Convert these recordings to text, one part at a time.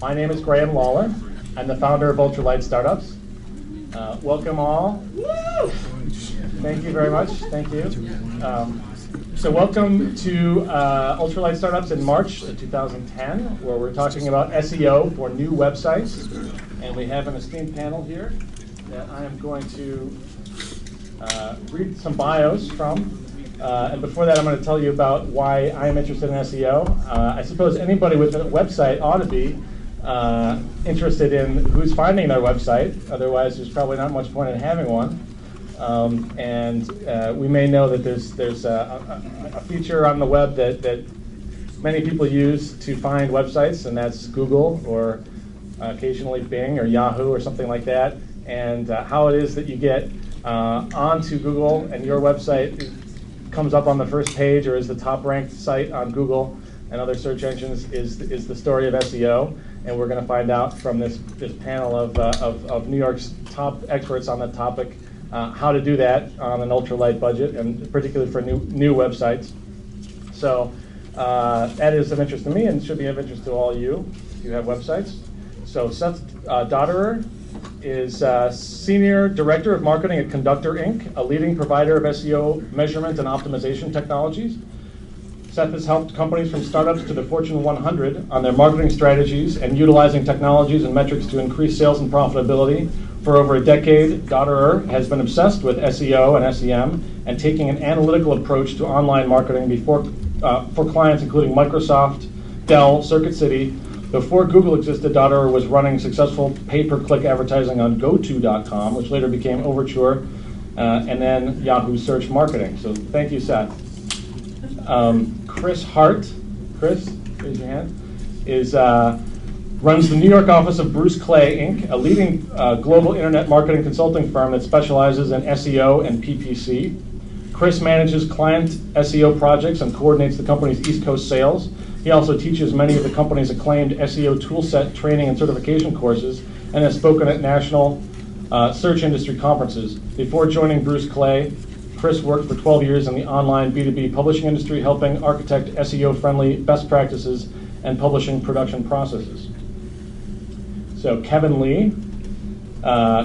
My name is Graham Lawler. I'm the founder of Ultralight Startups. Welcome all. Thank you very much. Thank you. So welcome to Ultralight Startups in March of 2010, where we're talking about SEO for new websites. And we have an esteemed panel here that I am going to read some bios from. And before that, I'm going to tell you about why I'm interested in SEO. I suppose anybody with a website ought to be interested in who's finding their website. Otherwise, there's probably not much point in having one. We may know that there's a feature on the web that many people use to find websites, and that's Google or occasionally Bing or Yahoo or something like that. And how it is that you get onto Google and your website comes up on the first page or is the top ranked site on Google and other search engines is the story of SEO. And we're going to find out from this panel of New York's top experts on the topic how to do that on an ultralight budget, and particularly for new websites. So that is of interest to me and should be of interest to all you if you have websites. So Seth Dotterer is Senior Director of Marketing at Conductor Inc., a leading provider of SEO measurement and optimization technologies. Seth has helped companies from startups to the Fortune 100 on their marketing strategies and utilizing technologies and metrics to increase sales and profitability. For over a decade, Dotterer has been obsessed with SEO and SEM and taking an analytical approach to online marketing for clients including Microsoft, Dell, Circuit City. Before Google existed, Dotterer was running successful pay-per-click advertising on GoTo.com, which later became Overture, and then Yahoo Search Marketing. So thank you, Seth. Chris Hart, Chris, raise your hand, runs the New York office of Bruce Clay, Inc., a leading global internet marketing consulting firm that specializes in SEO and PPC. Chris manages client SEO projects and coordinates the company's East Coast sales. He also teaches many of the company's acclaimed SEO toolset training and certification courses and has spoken at national search industry conferences. Before joining Bruce Clay, Chris worked for 12 years in the online B2B publishing industry, helping architect SEO-friendly best practices and publishing production processes. So Kevin Lee.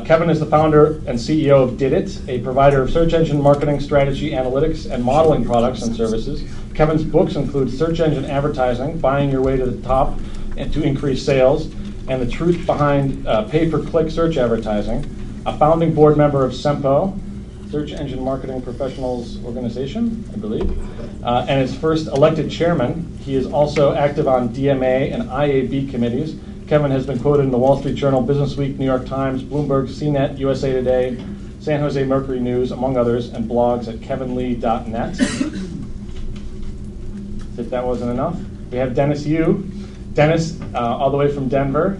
Kevin is the founder and CEO of Did It, a provider of search engine marketing, strategy, analytics, and modeling products and services. Kevin's books include Search Engine Advertising, Buying Your Way to the Top and to Increase Sales, and The Truth Behind Pay-Per-Click Search Advertising. A founding board member of SEMPO, Search Engine Marketing Professionals Organization, I believe, and his first elected chairman. He is also active on DMA and IAB committees. Kevin has been quoted in the Wall Street Journal, Business Week, New York Times, Bloomberg, CNET, USA Today, San Jose Mercury News, among others, and blogs at kevinlee.net. If that wasn't enough, we have Dennis Yu. Dennis, all the way from Denver,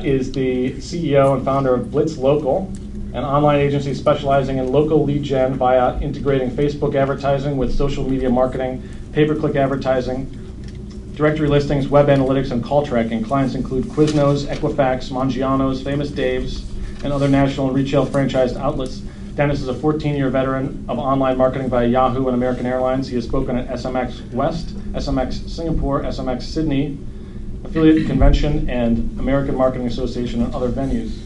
is the CEO and founder of Blitz Local, an online agency specializing in local lead gen via integrating Facebook advertising with social media marketing, pay-per-click advertising, directory listings, web analytics, and call tracking. Clients include Quiznos, Equifax, Mangiano's, Famous Dave's, and other national and retail franchised outlets. Dennis is a 14-year veteran of online marketing via Yahoo and American Airlines. He has spoken at SMX West, SMX Singapore, SMX Sydney, Affiliate Convention, and American Marketing Association, and other venues,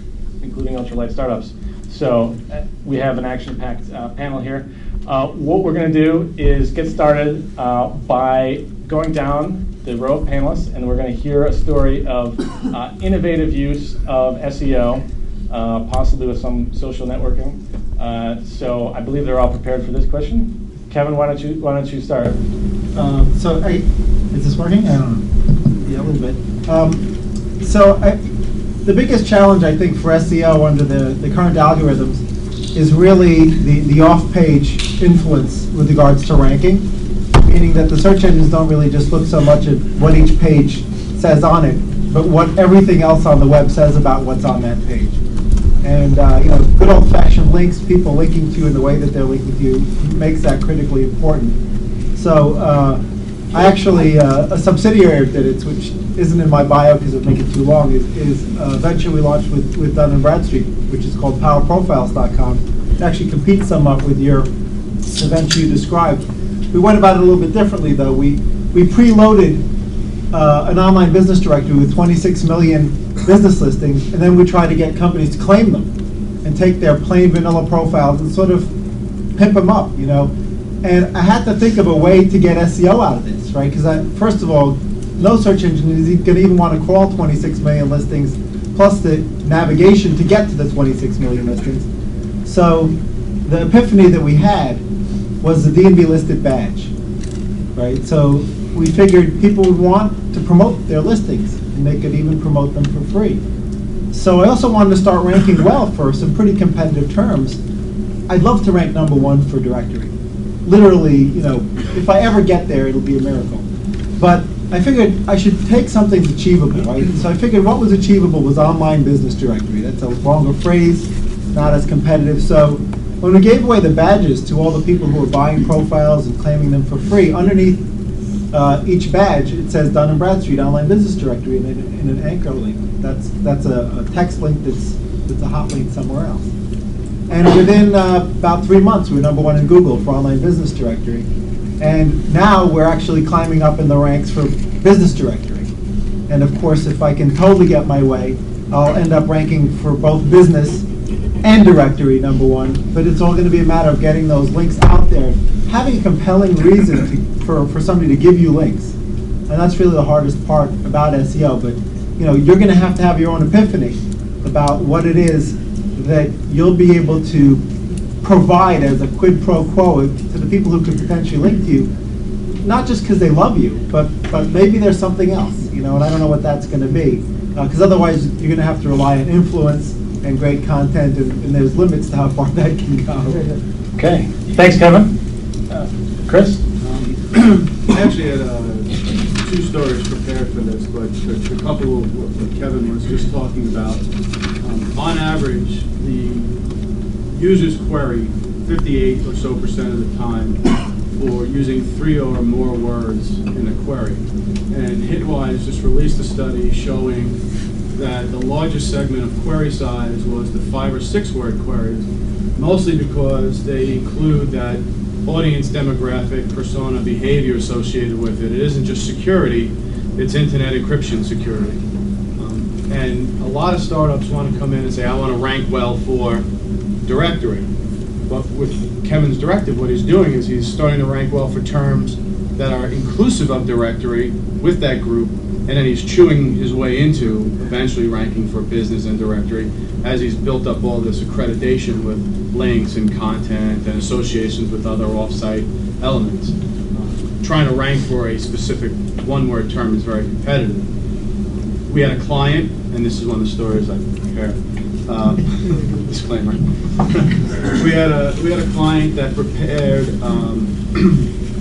including Ultralight Startups. So we have an action-packed panel here. What we're going to do is get started by going down the row of panelists, and we're going to hear a story of innovative use of SEO, possibly with some social networking. So I believe they're all prepared for this question. Kevin, why don't you start? Is this working? I don't know. Yeah, a little bit. The biggest challenge, I think, for SEO under the current algorithms is really the off-page influence with regards to ranking, meaning that the search engines don't really just look so much at what each page says on it, but what everything else on the web says about what's on that page. And good old-fashioned links, people linking to you in the way that they're linking to you, makes that critically important. So I actually, a subsidiary of Did It, which isn't in my bio because it would make it too long, is a venture we launched with Dun & Bradstreet, which is called PowerProfiles.com. It actually competes somewhat with the venture you described. We went about it a little bit differently, though. We preloaded an online business directory with 26 million business listings, and then we try to get companies to claim them and take their plain vanilla profiles and sort of pimp them up, you know. And I had to think of a way to get SEO out of this, right? Because first of all, no search engine is going to even want to crawl 26 million listings, plus the navigation to get to the 26 million listings. So the epiphany that we had was the D&B listed badge, right? So we figured people would want to promote their listings, and they could even promote them for free. So I also wanted to start ranking well for some pretty competitive terms. I'd love to rank #1 for directory. Literally, you know, if I ever get there, it'll be a miracle. But I figured I should take something that's achievable, right? So I figured what was achievable was online business directory. That's a longer phrase, not as competitive. So when we gave away the badges to all the people who were buying profiles and claiming them for free, underneath each badge, it says Dun & Bradstreet Online Business Directory in an anchor link. That's a text link that's a hot link somewhere else. And within about 3 months, we were #1 in Google for Online Business Directory. And now we're actually climbing up in the ranks for Business Directory. And of course, if I can totally get my way, I'll end up ranking for both Business and Directory #1. But it's all going to be a matter of getting those links out there, having a compelling reason for somebody to give you links. And that's really the hardest part about SEO. But you know, you're going to have your own epiphany about what it is that you'll be able to provide as a quid pro quo to the people who could potentially link to you, not just because they love you, but maybe there's something else, you know, and I don't know what that's going to be. Because otherwise, you're going to have to rely on influence and great content, and there's limits to how far that can go. Okay, thanks, Kevin. Chris? I actually had 2 stories prepared for this, but to couple of what Kevin was just talking about, on average, the users query 58% or so of the time for using 3 or more words in a query. And Hitwise just released a study showing that the largest segment of query size was the 5 or 6 word queries, mostly because they include that audience demographic, persona, behavior associated with it. It isn't just security, it's internet encryption security. And a lot of startups want to come in and say, I want to rank well for directory. But with Kevin's directive, what he's doing is he's starting to rank well for terms that are inclusive of directory with that group, and then he's chewing his way into eventually ranking for business and directory as he's built up all this accreditation with links and content and associations with other off-site elements. Trying to rank for a specific one-word term is very competitive. We had a client, and this is one of the stories I prepared. Disclaimer. we had a client that prepared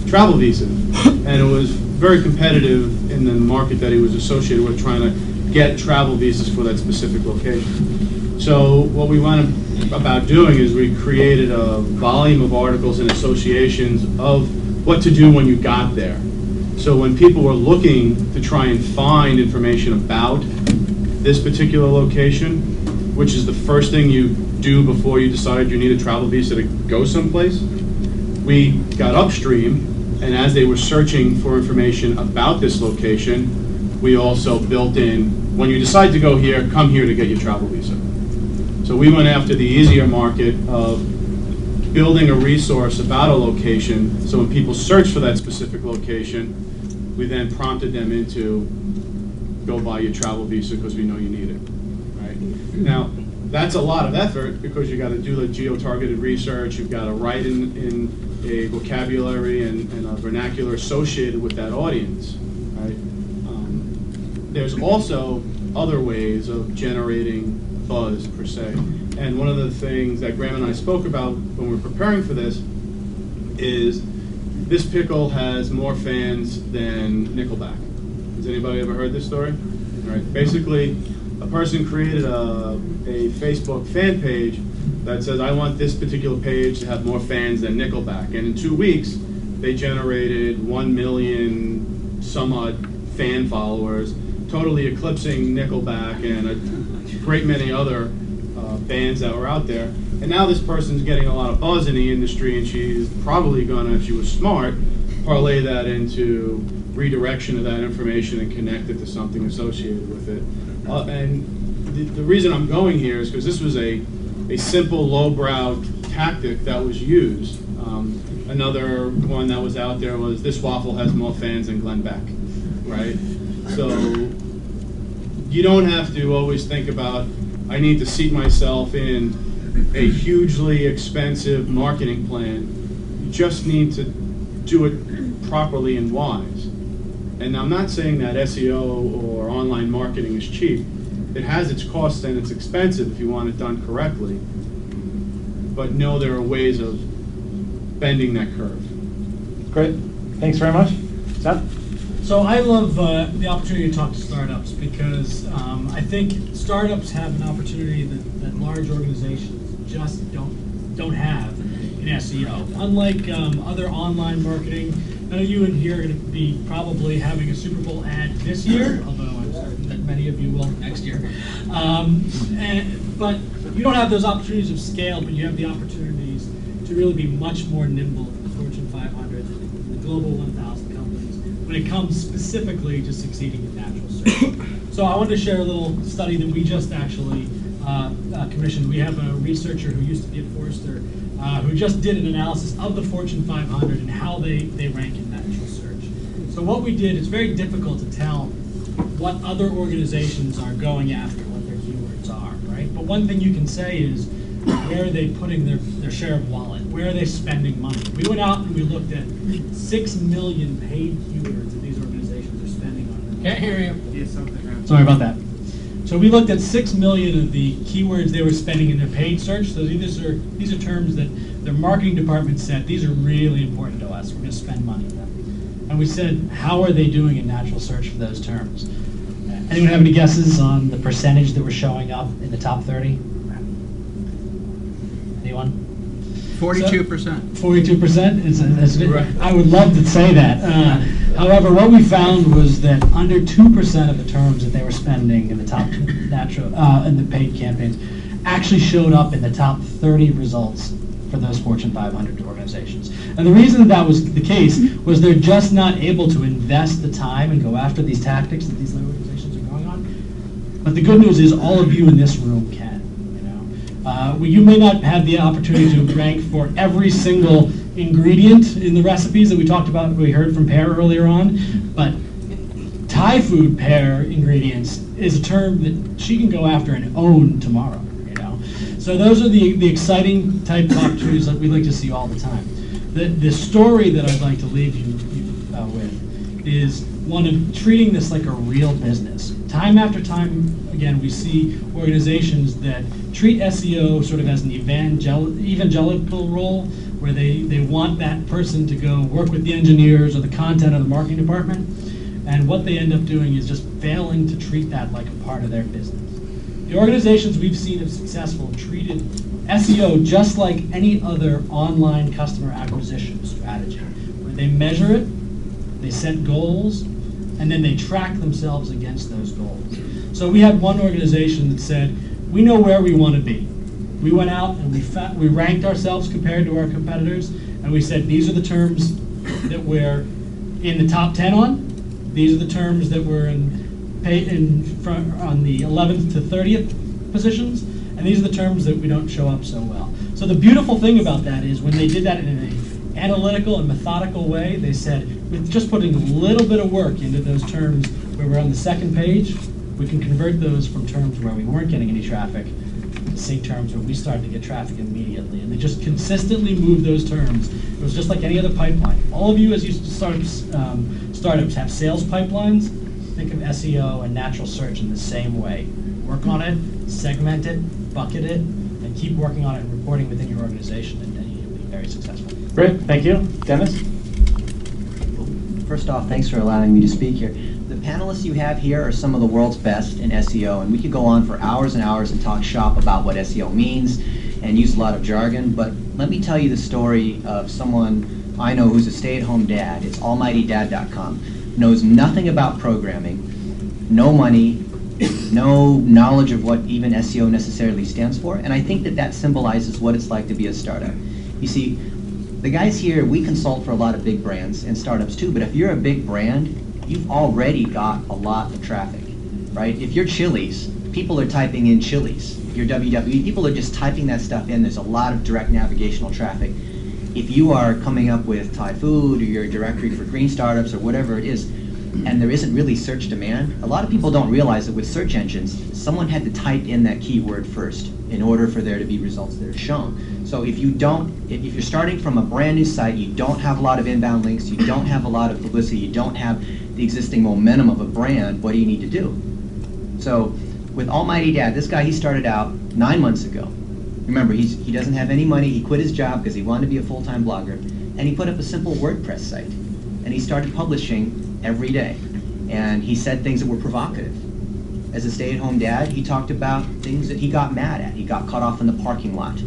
travel visas, and it was very competitive in the market that he was associated with, trying to get travel visas for that specific location. So what we went about doing is we created a volume of articles and associations of what to do when you got there. So when people were looking to try and find information about this particular location, which is the first thing you do before you decide you need a travel visa to go someplace, we got upstream, and as they were searching for information about this location, we also built in, when you decide to go here, come here to get your travel visa. So we went after the easier market of building a resource about a location, so when people search for that specific location, we then prompted them into, go buy your travel visa because we know you need it, right? Now, that's a lot of effort because you got to do the geo-targeted research, you've got to write in a vocabulary and a vernacular associated with that audience, right? There's also other ways of generating buzz, per se. And one of the things that Graham and I spoke about when we were preparing for this is this pickle has more fans than Nickelback. Has anybody ever heard this story? All right. Basically, a person created a Facebook fan page that says, I want this particular page to have more fans than Nickelback. And in 2 weeks, they generated 1 million some odd fan followers, totally eclipsing Nickelback and a great many other bands that were out there. And now this person's getting a lot of buzz in the industry, and she's probably gonna, if she was smart, parlay that into redirection of that information and connect it to something associated with it. And the reason I'm going here is because this was a simple lowbrow tactic that was used. Another one that was out there was, this waffle has more fans than Glenn Beck, right? So you don't have to always think about, I need to seat myself in a hugely expensive marketing plan. You just need to do it properly and wise. And I'm not saying that SEO or online marketing is cheap. It has its costs and it's expensive if you want it done correctly. But know there are ways of bending that curve. Great. Thanks very much. Seth? So I love the opportunity to talk to startups because I think startups have an opportunity that large organizations just don't have in SEO. Unlike other online marketing, none of you in here are going to be probably having a Super Bowl ad this year, although I'm certain that many of you will next year. But you don't have those opportunities of scale, but you have the opportunities to really be much more nimble in the Fortune 500 and the Global 1000 companies when it comes specifically to succeeding in natural search. So I wanted to share a little study that we just actually commissioned. We have a researcher who used to be at Forrester who just did an analysis of the Fortune 500 and how they rank in natural search. So what we did, it's very difficult to tell what other organizations are going after, what their keywords are, right? But one thing you can say is, where are they putting their share of wallet? Where are they spending money? We went out and we looked at 6 million paid keywords that these organizations are spending on them. Can't hear you. Yeah, something. Sorry about that. So we looked at 6 million of the keywords they were spending in their paid search. So these are terms that their marketing department said, these are really important to us. We're going to spend money on them. And we said, how are they doing in natural search for those terms? Anyone have any guesses on the percentage that were showing up in the top 30? Anyone? 42%. 42%? Right. I would love to say that. However, what we found was that under 2% of the terms that they were spending in the top in the paid campaigns actually showed up in the top 30 results for those Fortune 500 organizations. And the reason that was the case was they're just not able to invest the time and go after these tactics that these organizations are going on. But the good news is all of you in this room can. You may not have the opportunity to rank for every single ingredient in the recipes that we talked about, we heard from Pear earlier on, but Thai food pair ingredients is a term that she can go after and own tomorrow. So those are the exciting type of opportunities that we like to see all the time. The story that I'd like to leave you with is one of treating this like a real business. Time after time, again, we see organizations that treat SEO sort of as an evangelical role, where they want that person to go work with the engineers or the content of the marketing department, and what they end up doing is just failing to treat that like a part of their business. The organizations we've seen as successful treated SEO just like any other online customer acquisition strategy, where they measure it, they set goals, and then they track themselves against those goals. So we had one organization that said, we know where we want to be. We went out and we ranked ourselves compared to our competitors, and we said, these are the terms that we're in the top 10 on. These are the terms that we're on the 11th to 30th positions, and these are the terms that we don't show up so well. So the beautiful thing about that is when they did that in an analytical and methodical way, they said, with just putting a little bit of work into those terms where we're on the second page, we can convert those from terms where we weren't getting any traffic to see terms where we started to get traffic immediately. And they just consistently moved those terms. It was just like any other pipeline. All of you, as you startups have sales pipelines. Think of SEO and natural search in the same way. Work on it, segment it, bucket it, and keep working on it and reporting within your organization, and then you'll be very successful. Great, thank you. Dennis? First off, thanks for allowing me to speak here. The panelists you have here are some of the world's best in SEO, and we could go on for hours and hours and talk shop about what SEO means and use a lot of jargon, but let me tell you the story of someone I know who's a stay-at-home dad. It's almightydad.com. Knows nothing about programming, no money, no knowledge of what even SEO necessarily stands for, and I think that symbolizes what it's like to be a startup. You see, the guys here, we consult for a lot of big brands and startups too, but if you're a big brand, you've already got a lot of traffic, right? If you're Chili's, people are typing in Chili's. If you're WWE, people are just typing that stuff in. There's a lot of direct navigational traffic. If you are coming up with Thai food or your directory for green startups or whatever it is, and there isn't really search demand, a lot of people don't realize that with search engines, someone had to type in that keyword first in order for there to be results that are shown. So if you're starting from a brand new site, you don't have a lot of inbound links, you don't have a lot of publicity, you don't have the existing momentum of a brand, what do you need to do? So with Almighty Dad, this guy, he started out 9 months ago. Remember, he doesn't have any money, he quit his job because he wanted to be a full-time blogger, and he put up a simple WordPress site. And he started publishing every day. And he said things that were provocative. As a stay-at-home dad, he talked about things that he got mad at. He got cut off in the parking lot.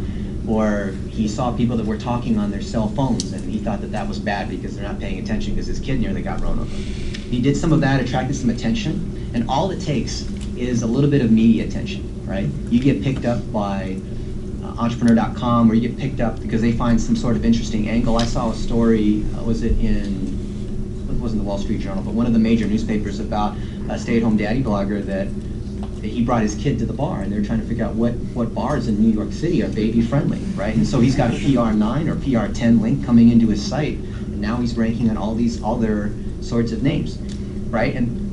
Or he saw people that were talking on their cell phones, and he thought that that was bad because they're not paying attention because his kid nearly got run over. He did some of that, attracted some attention, and all it takes is a little bit of media attention, right? You get picked up by entrepreneur.com, or you get picked up because they find some sort of interesting angle. I saw a story, was it wasn't the Wall Street Journal, but one of the major newspapers about a stay-at-home daddy blogger that he brought his kid to the bar, and they're trying to figure out what bars in New York City are baby-friendly, right? And so he's got a PR9 or PR10 link coming into his site, and now he's ranking on all these other sorts of names, right? And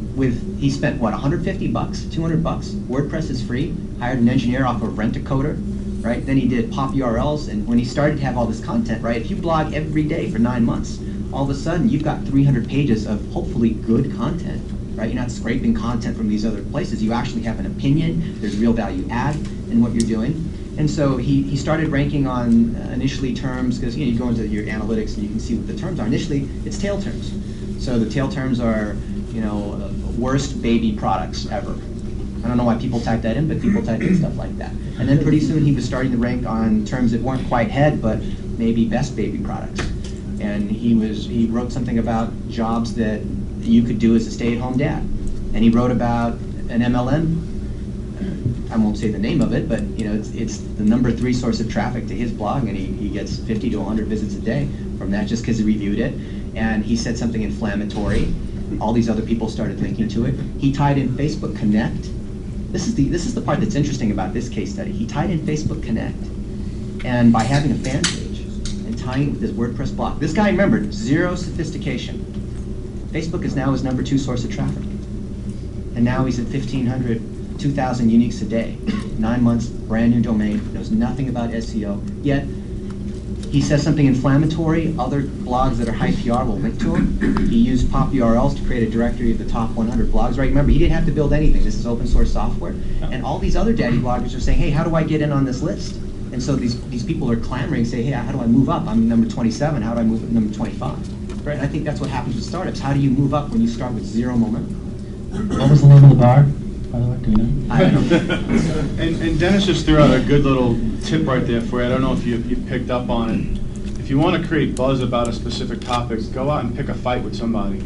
he spent, what, 150 bucks, 200 bucks? WordPress is free, hired an engineer off of Rent-A-Coder, right? Then he did pop URLs, and when he started to have all this content, right, if you blog every day for 9 months, all of a sudden you've got 300 pages of hopefully good content, right? You're not scraping content from these other places. You actually have an opinion. There's real value add in what you're doing. And so he started ranking on initially terms, because you go into your analytics and you can see what the terms are. Initially, it's tail terms. So the tail terms are, worst baby products ever. I don't know why people type that in, but people type in stuff like that. And then pretty soon he was starting to rank on terms that weren't quite head, but maybe best baby products. And he wrote something about jobs that you could do as a stay-at-home dad. And he wrote about an MLM. I won't say the name of it, but it's the #3 source of traffic to his blog, and he gets 50 to 100 visits a day from that just because he reviewed it. And he said something inflammatory. All these other people started linking to it. He tied in Facebook Connect. This is the part that's interesting about this case study. He tied in Facebook Connect, and by having a fan page and tying it with his WordPress blog. This guy, remember, zero sophistication. Facebook is now his #2 source of traffic. And now he's at 1,500, 2,000 uniques a day. 9 months, brand new domain, knows nothing about SEO. Yet, he says something inflammatory, other blogs that are high PR will link to him. He used pop URLs to create a directory of the top 100 blogs, right? Remember, he didn't have to build anything. This is open source software. And all these other daddy bloggers are saying, hey, how do I get in on this list? And so these people are clamoring, say, hey, how do I move up? I'm number 27, how do I move up to number 25? Right? And I think that's what happens with startups. How do you move up when you start with zero momentum? What was the name of the bar, by the way? Do you know? I don't know. And Dennis just threw out a good little tip right there for you. I don't know if you picked up on it. If you want to create buzz about a specific topic, go out and pick a fight with somebody.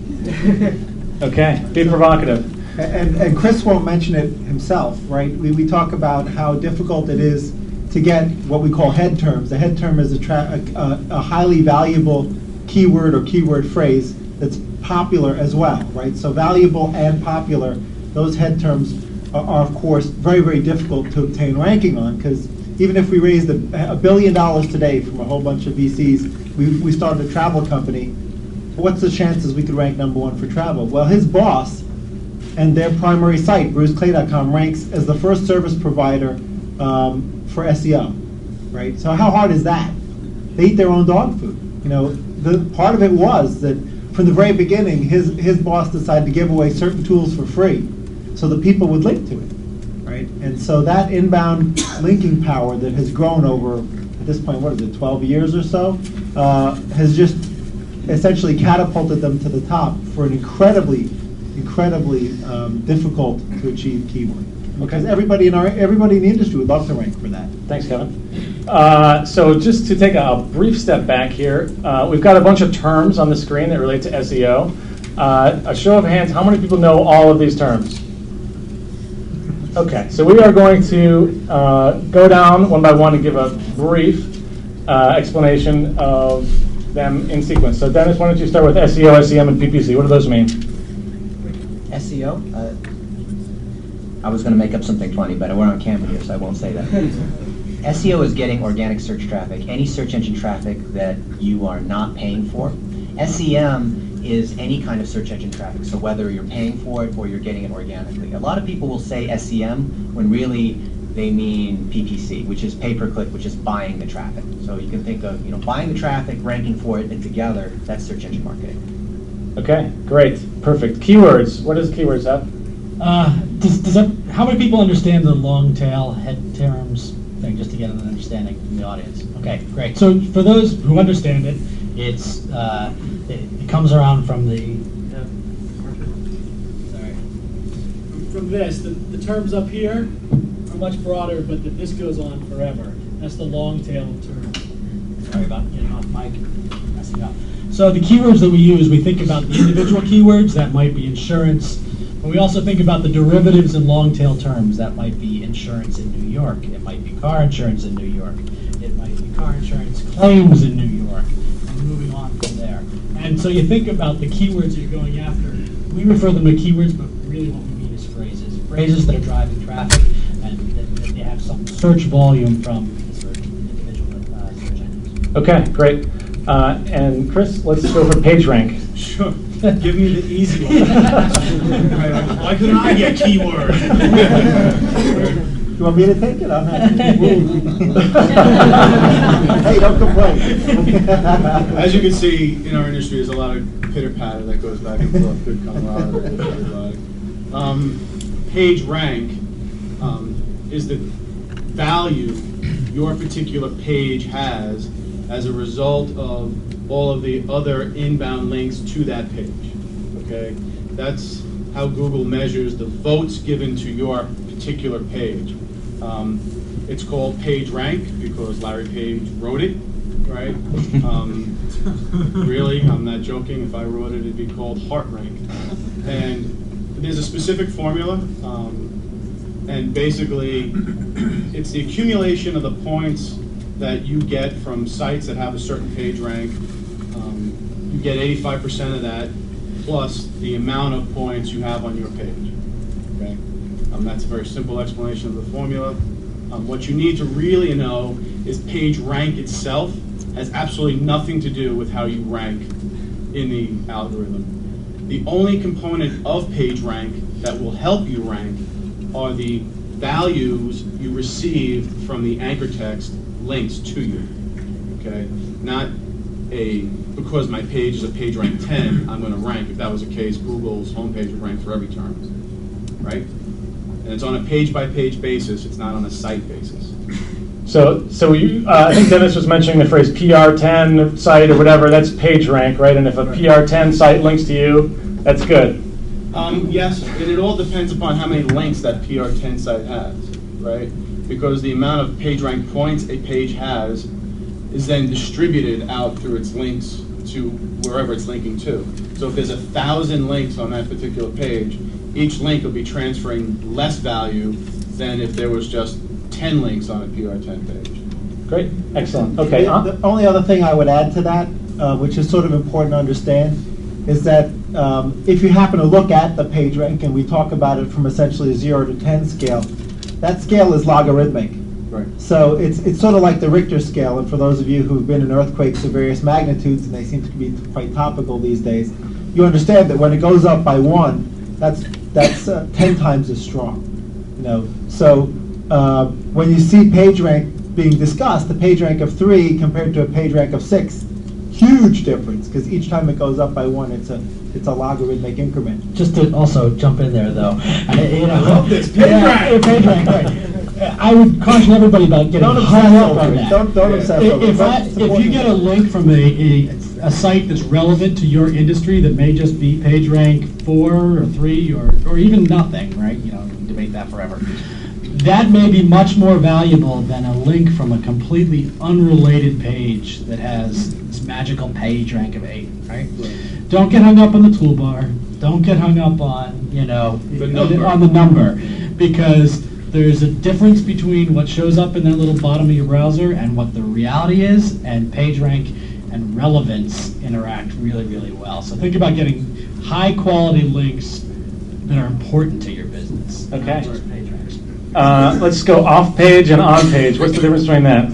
Okay, be provocative. And Chris won't mention it himself, right? We talk about how difficult it is to get what we call head terms. A head term is a highly valuable keyword or keyword phrase that's popular as well, right? So valuable and popular, those head terms are of course very, very difficult to obtain ranking on, because even if we raised $1 billion today from a whole bunch of VCs, we started a travel company, what's the chances we could rank #1 for travel? Well, his boss and their primary site, bruceclay.com, ranks as the first service provider for SEO, right? So how hard is that? They eat their own dog food. The part of it was that from the very beginning, his boss decided to give away certain tools for free so that people would link to it, right? And so that inbound linking power that has grown over, at this point, 12 years or so, has just essentially catapulted them to the top for an incredibly difficult to achieve keyword. Because everybody in the industry would love to rank for that. Thanks, Kevin. So just to take a brief step back here, we've got a bunch of terms on the screen that relate to SEO. A show of hands, how many people know all of these terms? Okay, so we are going to go down one by one and give a brief explanation of them in sequence. So Dennis, why don't you start with SEO, SEM, and PPC? What do those mean? SEO? I was going to make up something funny, but we're on camera here, so I won't say that. SEO is getting organic search traffic, any search engine traffic that you are not paying for. SEM is any kind of search engine traffic, so whether you're paying for it or you're getting it organically. A lot of people will say SEM when really they mean PPC, which is pay-per-click, which is buying the traffic. So you can think of buying the traffic, ranking for it, and together, that's search engine marketing. Okay, great, perfect. Keywords, what does keywords have? How many people understand the long tail head terms thing, just to get an understanding from the audience? Okay, great. So for those who understand it, it comes around from from this. The terms up here are much broader, but this goes on forever. That's the long tail term. Sorry about getting off mic, messing up. So the keywords that we use, we think about the individual keywords, that might be insurance, but we also think about the derivatives and long tail terms. That might be insurance in New York. It might be car insurance in New York. It might be car insurance claims in New York. And moving on from there. And so you think about the keywords that you're going after. We refer them to keywords, but really what we mean is phrases. Phrases that are driving traffic and that they have some search volume from the individual search engines. Okay, great. And Chris, let's go for PageRank. Sure. Give me the easy one. Why couldn't I get keyword? You want me to take it? I'm happy. Hey, don't complain. As you can see, in our industry, there's a lot of pitter-patter that goes back and forth. Good camaraderie with everybody. PageRank is the value your particular page has as a result of all of the other inbound links to that page. Okay, that's how Google measures the votes given to your particular page. It's called PageRank because Larry Page wrote it, right? Really, I'm not joking. If I wrote it, it'd be called HeartRank. And there's a specific formula, and basically, it's the accumulation of the points that you get from sites that have a certain page rank. You get 85% of that, plus the amount of points you have on your page. Okay, that's a very simple explanation of the formula. What you need to really know is PageRank itself has absolutely nothing to do with how you rank in the algorithm. The only component of PageRank that will help you rank are the values you receive from the anchor text links to you. Okay, not because my page is a PageRank 10, I'm going to rank. If that was the case, Google's homepage would rank for every term, right? And it's on a page-by-page basis. It's not on a site basis. So you, I think Dennis was mentioning the phrase PR10 site or whatever. That's PageRank, right? And if a PR10 site links to you, that's good. Yes, and it all depends upon how many links that PR10 site has, right? Because the amount of PageRank points a page has is then distributed out through its links to wherever it's linking to. So if there's 1,000 links on that particular page, each link will be transferring less value than if there was just 10 links on a PR10 page. Great, excellent. Okay. The only other thing I would add to that, which is sort of important to understand, is that if you happen to look at the PageRank, and we talk about it from essentially a 0 to 10 scale, that scale is logarithmic. Right. So it's sort of like the Richter scale, and for those of you who've been in earthquakes of various magnitudes, and they seem to be quite topical these days, you understand that when it goes up by 1, that's 10 times as strong. So when you see PageRank being discussed, the PageRank of 3 compared to a PageRank of 6, huge difference, because each time it goes up by 1, it's a logarithmic increment. Just to also jump in there, though, I love this. PageRank. PageRank, right. I would caution everybody about getting hung up on that. Don't obsess over it. If you get a link from a site that's relevant to your industry that may just be PageRank 4 or 3 or even nothing, right? We can debate that forever. That may be much more valuable than a link from a completely unrelated page that has this magical PageRank of 8, right? Don't get hung up on the toolbar. Don't get hung up on, on the number, because there's a difference between what shows up in that little bottom of your browser and what the reality is, and PageRank and relevance interact really, really well. So think about getting high quality links that are important to your business. Okay. Not just page ranks. Let's go off page and on page. What's the difference between that?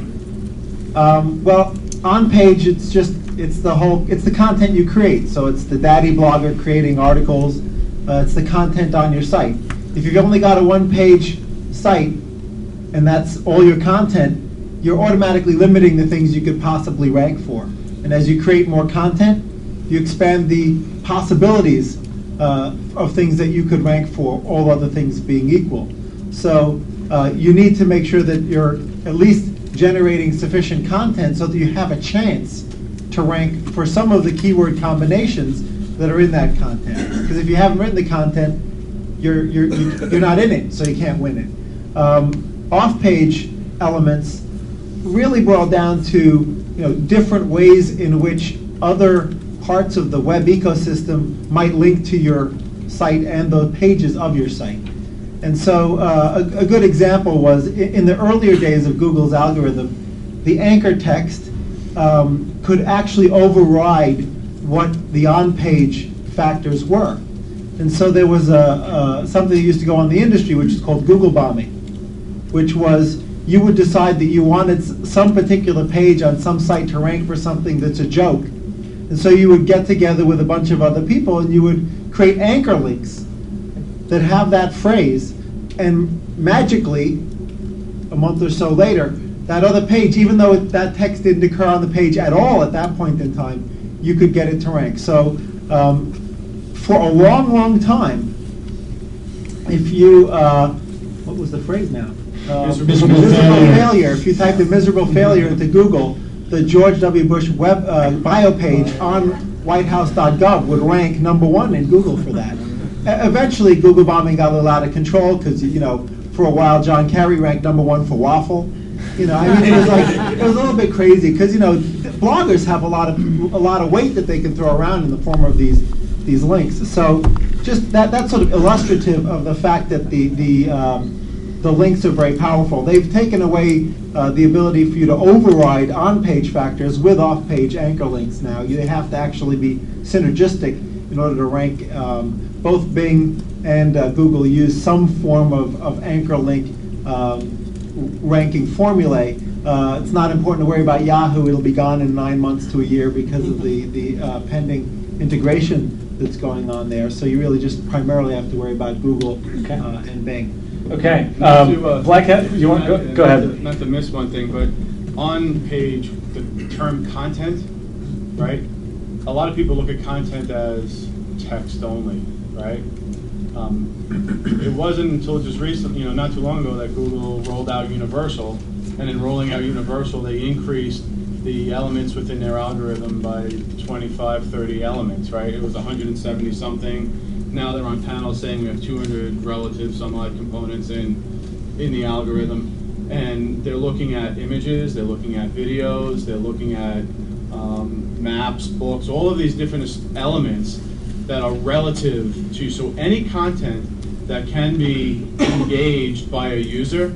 Well, on page, it's the content you create. So it's the daddy blogger creating articles. It's the content on your site. If you've only got a one-page site and that's all your content, you're automatically limiting the things you could possibly rank for. And as you create more content, you expand the possibilities of things that you could rank for, all other things being equal. So you need to make sure that you're at least generating sufficient content so that you have a chance to rank for some of the keyword combinations that are in that content. Because if you haven't written the content, you're not in it, so you can't win it. Off-page elements really boil down to different ways in which other parts of the web ecosystem might link to your site and the pages of your site. And so a good example was in the earlier days of Google's algorithm, the anchor text could actually override what the on-page factors were. And so there was something that used to go on in the industry which is called Google bombing, which was you would decide that you wanted some particular page on some site to rank for something that's a joke. And so you would get together with a bunch of other people and you would create anchor links that have that phrase, and magically, a month or so later, that other page, even though that text didn't occur on the page at all at that point in time, you could get it to rank. So for a long, long time, if you, what was the phrase now? Miserable failure. If you typed in miserable failure into Google, the George W. Bush web bio page on whitehouse.gov would rank #1 in Google for that. Eventually, Google bombing got a little out of control because, for a while, John Kerry ranked #1 for waffle. It was a little bit crazy because, bloggers have a lot of weight that they can throw around in the form of these links. So just that's sort of illustrative of the fact that the links are very powerful. They've taken away the ability for you to override on-page factors with off-page anchor links now. You have to actually be synergistic in order to rank. Both Bing and Google use some form of anchor link ranking formulae. It's not important to worry about Yahoo. It'll be gone in 9 months to a year because of the pending integration that's going on there. So you really just primarily have to worry about Google and Bing. Okay. Black Hat, you want to go ahead. Not to miss one thing, but on page, the term content, right? A lot of people look at content as text only, right? It wasn't until just recently, not too long ago, that Google rolled out Universal, and in rolling out Universal, they increased the elements within their algorithm by 25, 30 elements, right? It was 170 something. Now they're on panels saying we have 200 relative some-odd components in the algorithm, and they're looking at images, they're looking at videos, they're looking at maps, books, all of these different elements that are relative to, so any content that can be engaged by a user,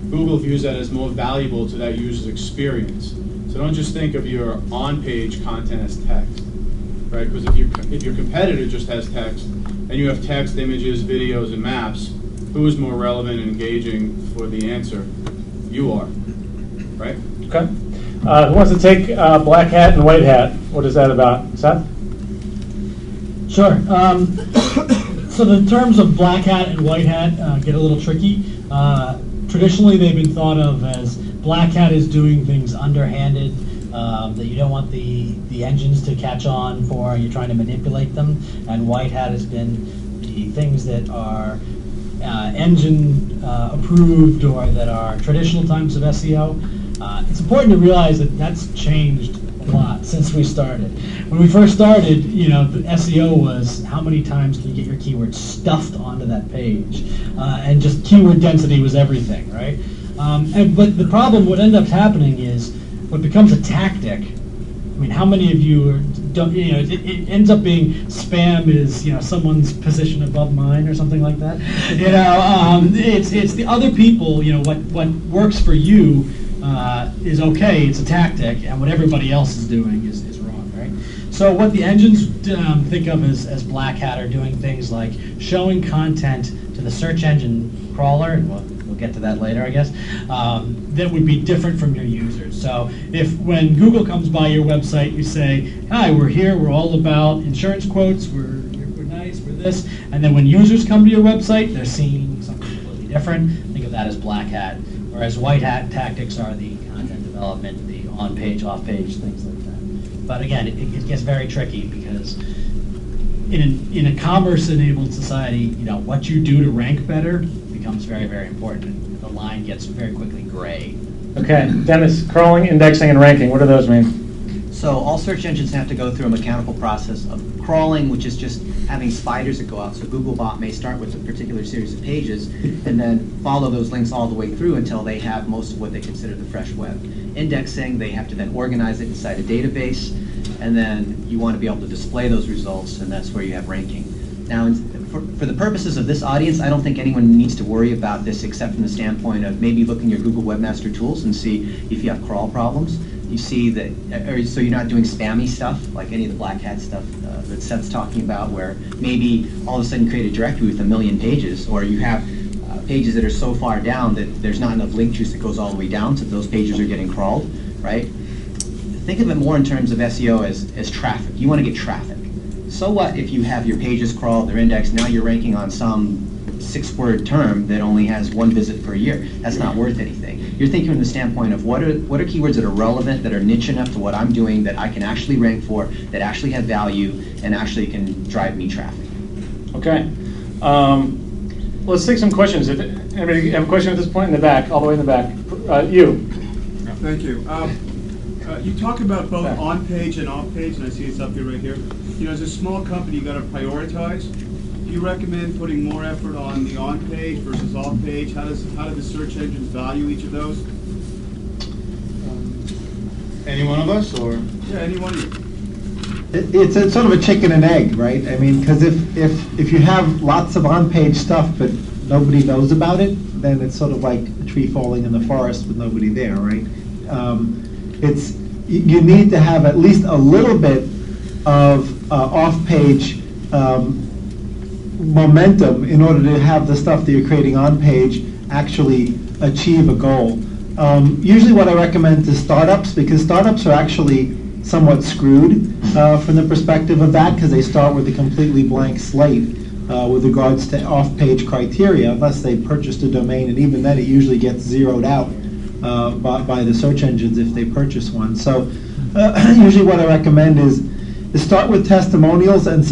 Google views that as more valuable to that user's experience. So don't just think of your on-page content as text, right? Because if your competitor just has text, and you have text, images, videos, and maps, who is more relevant and engaging for the answer? You are, right? Okay. Who wants to take Black Hat and White Hat? What is that about? Seth? Sure. So the terms of Black Hat and White Hat get a little tricky. Traditionally, they've been thought of as Black Hat is doing things underhanded, that you don't want the engines to catch on for, you're trying to manipulate them, and White Hat has been the things that are engine approved or that are traditional types of SEO. It's important to realize that that's changed a lot since we started. When we first started, the SEO was how many times can you get your keywords stuffed onto that page, and just keyword density was everything, right? But the problem, what ends up happening is, what becomes a tactic. I mean, how many of you don't? It ends up being spam is someone's position above mine or something like that. It's the other people. What works for you is okay. It's a tactic, and what everybody else is doing is So what the engines think of as Black Hat are doing things like showing content to the search engine crawler, and we'll get to that later, I guess, that would be different from your users. So if when Google comes by your website, you say, hi, we're here, we're all about insurance quotes, we're nice, we're this, and then when users come to your website, they're seeing something completely different. Think of that as Black Hat, whereas White Hat tactics are the content development, the on-page, off-page, things like that. But again, it gets very tricky because in a commerce-enabled society, what you do to rank better becomes very, very important. The line gets very quickly gray. Okay, Dennis, crawling, indexing, and ranking, what do those mean? So all search engines have to go through a mechanical process of crawling, which is just having spiders that go out. So Googlebot may start with a particular series of pages and then follow those links all the way through until they have most of what they consider the fresh web. Indexing, they have to then organize it inside a database, and then you want to be able to display those results, and that's where you have ranking. Now, for the purposes of this audience, I don't think anyone needs to worry about this except from the standpoint of maybe looking at your Google Webmaster Tools and see if you have crawl problems. You see that, so you're not doing spammy stuff, like any of the Black Hat stuff that Seth's talking about, where maybe all of a sudden create a directory with 1 million pages, or you have pages that are so far down that there's not enough link juice that goes all the way down, so those pages are getting crawled, right? Think of it more in terms of SEO as traffic. You want to get traffic. So what if you have your pages crawled, they're indexed, now you're ranking on some 6-word term that only has 1 visit per year? That's not worth anything. You're thinking from the standpoint of what are keywords that are relevant, that are niche enough to what I'm doing, that I can actually rank for, that actually have value, and actually can drive me traffic. Okay. Let's take some questions. If anybody have a question at this point in the back, all the way in the back. You. Thank you. You talk about both on-page and off-page, and I see it's up here right here. As a small company, you got to prioritize. Do you recommend putting more effort on the on-page versus off-page? How do the search engines value each of those? Any one of us, or? Yeah, any one of you. It's a sort of a chicken and egg, right? I mean, because if you have lots of on-page stuff but nobody knows about it, then it's sort of like a tree falling in the forest with nobody there, right? You need to have at least a little bit of off-page momentum in order to have the stuff that you're creating on page actually achieve a goal. Usually what I recommend to startups, because startups are actually somewhat screwed from the perspective of that, because they start with a completely blank slate with regards to off-page criteria, unless they purchased a domain, and even then it usually gets zeroed out by the search engines if they purchase one. So usually what I recommend is start with testimonials and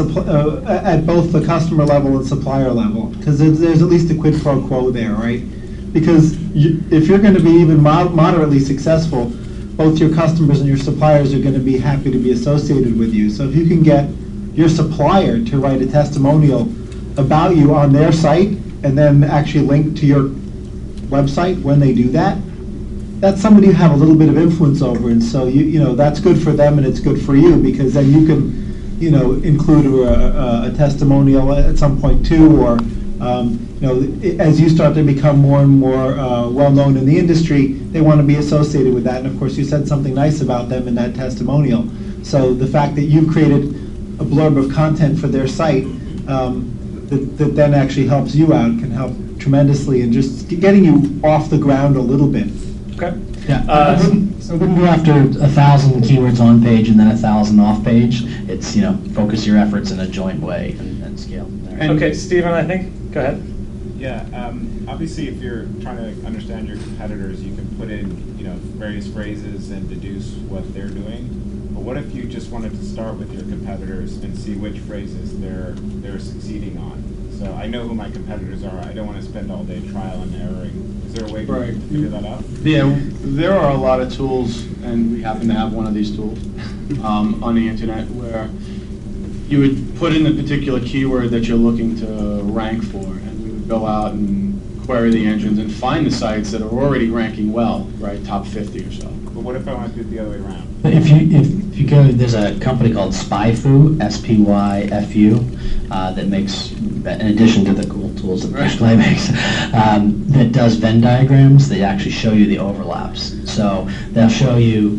at both the customer level and supplier level, because there's at least a quid pro quo there, right? Because if you're going to be even moderately successful, both your customers and your suppliers are going to be happy to be associated with you. So if you can get your supplier to write a testimonial about you on their site and then actually link to your website when they do that, that's somebody you have a little bit of influence over, and so you know that's good for them and it's good for you, because then you can include a testimonial at some point too, or as you start to become more and more well known in the industry, they want to be associated with that, and of course you said something nice about them in that testimonial. So the fact that you've created a blurb of content for their site that then actually helps you out can help tremendously in just getting you off the ground a little bit. Okay. Yeah. I wouldn't go after 1,000 keywords on page and then 1,000 off page. It's focus your efforts in a joint way and scale. Okay, Stephen, I think. Go ahead. Yeah. Obviously, if you're trying to understand your competitors, you can put in various phrases and deduce what they're doing. But what if you just wanted to start with your competitors and see which phrases they're succeeding on? So I know who my competitors are. I don't want to spend all day trial and erroring. Is there a way to figure that out? Yeah, there are a lot of tools, and we happen to have one of these tools on the internet, where you would put in the particular keyword that you're looking to rank for, and we would go out and query the engines and find the sites that are already ranking well, right, top 50 or so. But what if I want to do it the other way around? If you go, there's a company called SpyFu, S-P-Y-F-U, that makes, in addition to the cool tools that Display makes, that does Venn diagrams. They actually show you the overlaps. So they'll show you,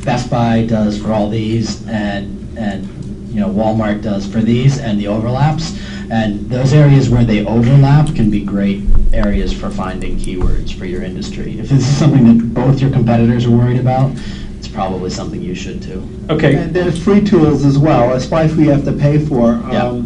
Best Buy does for all these, and and Walmart does for these and the overlaps. And those areas where they overlap can be great areas for finding keywords for your industry. If this is something that both your competitors are worried about, it's probably something you should too. Okay. And there's free tools as well. Spy-free you have to pay for. Yeah.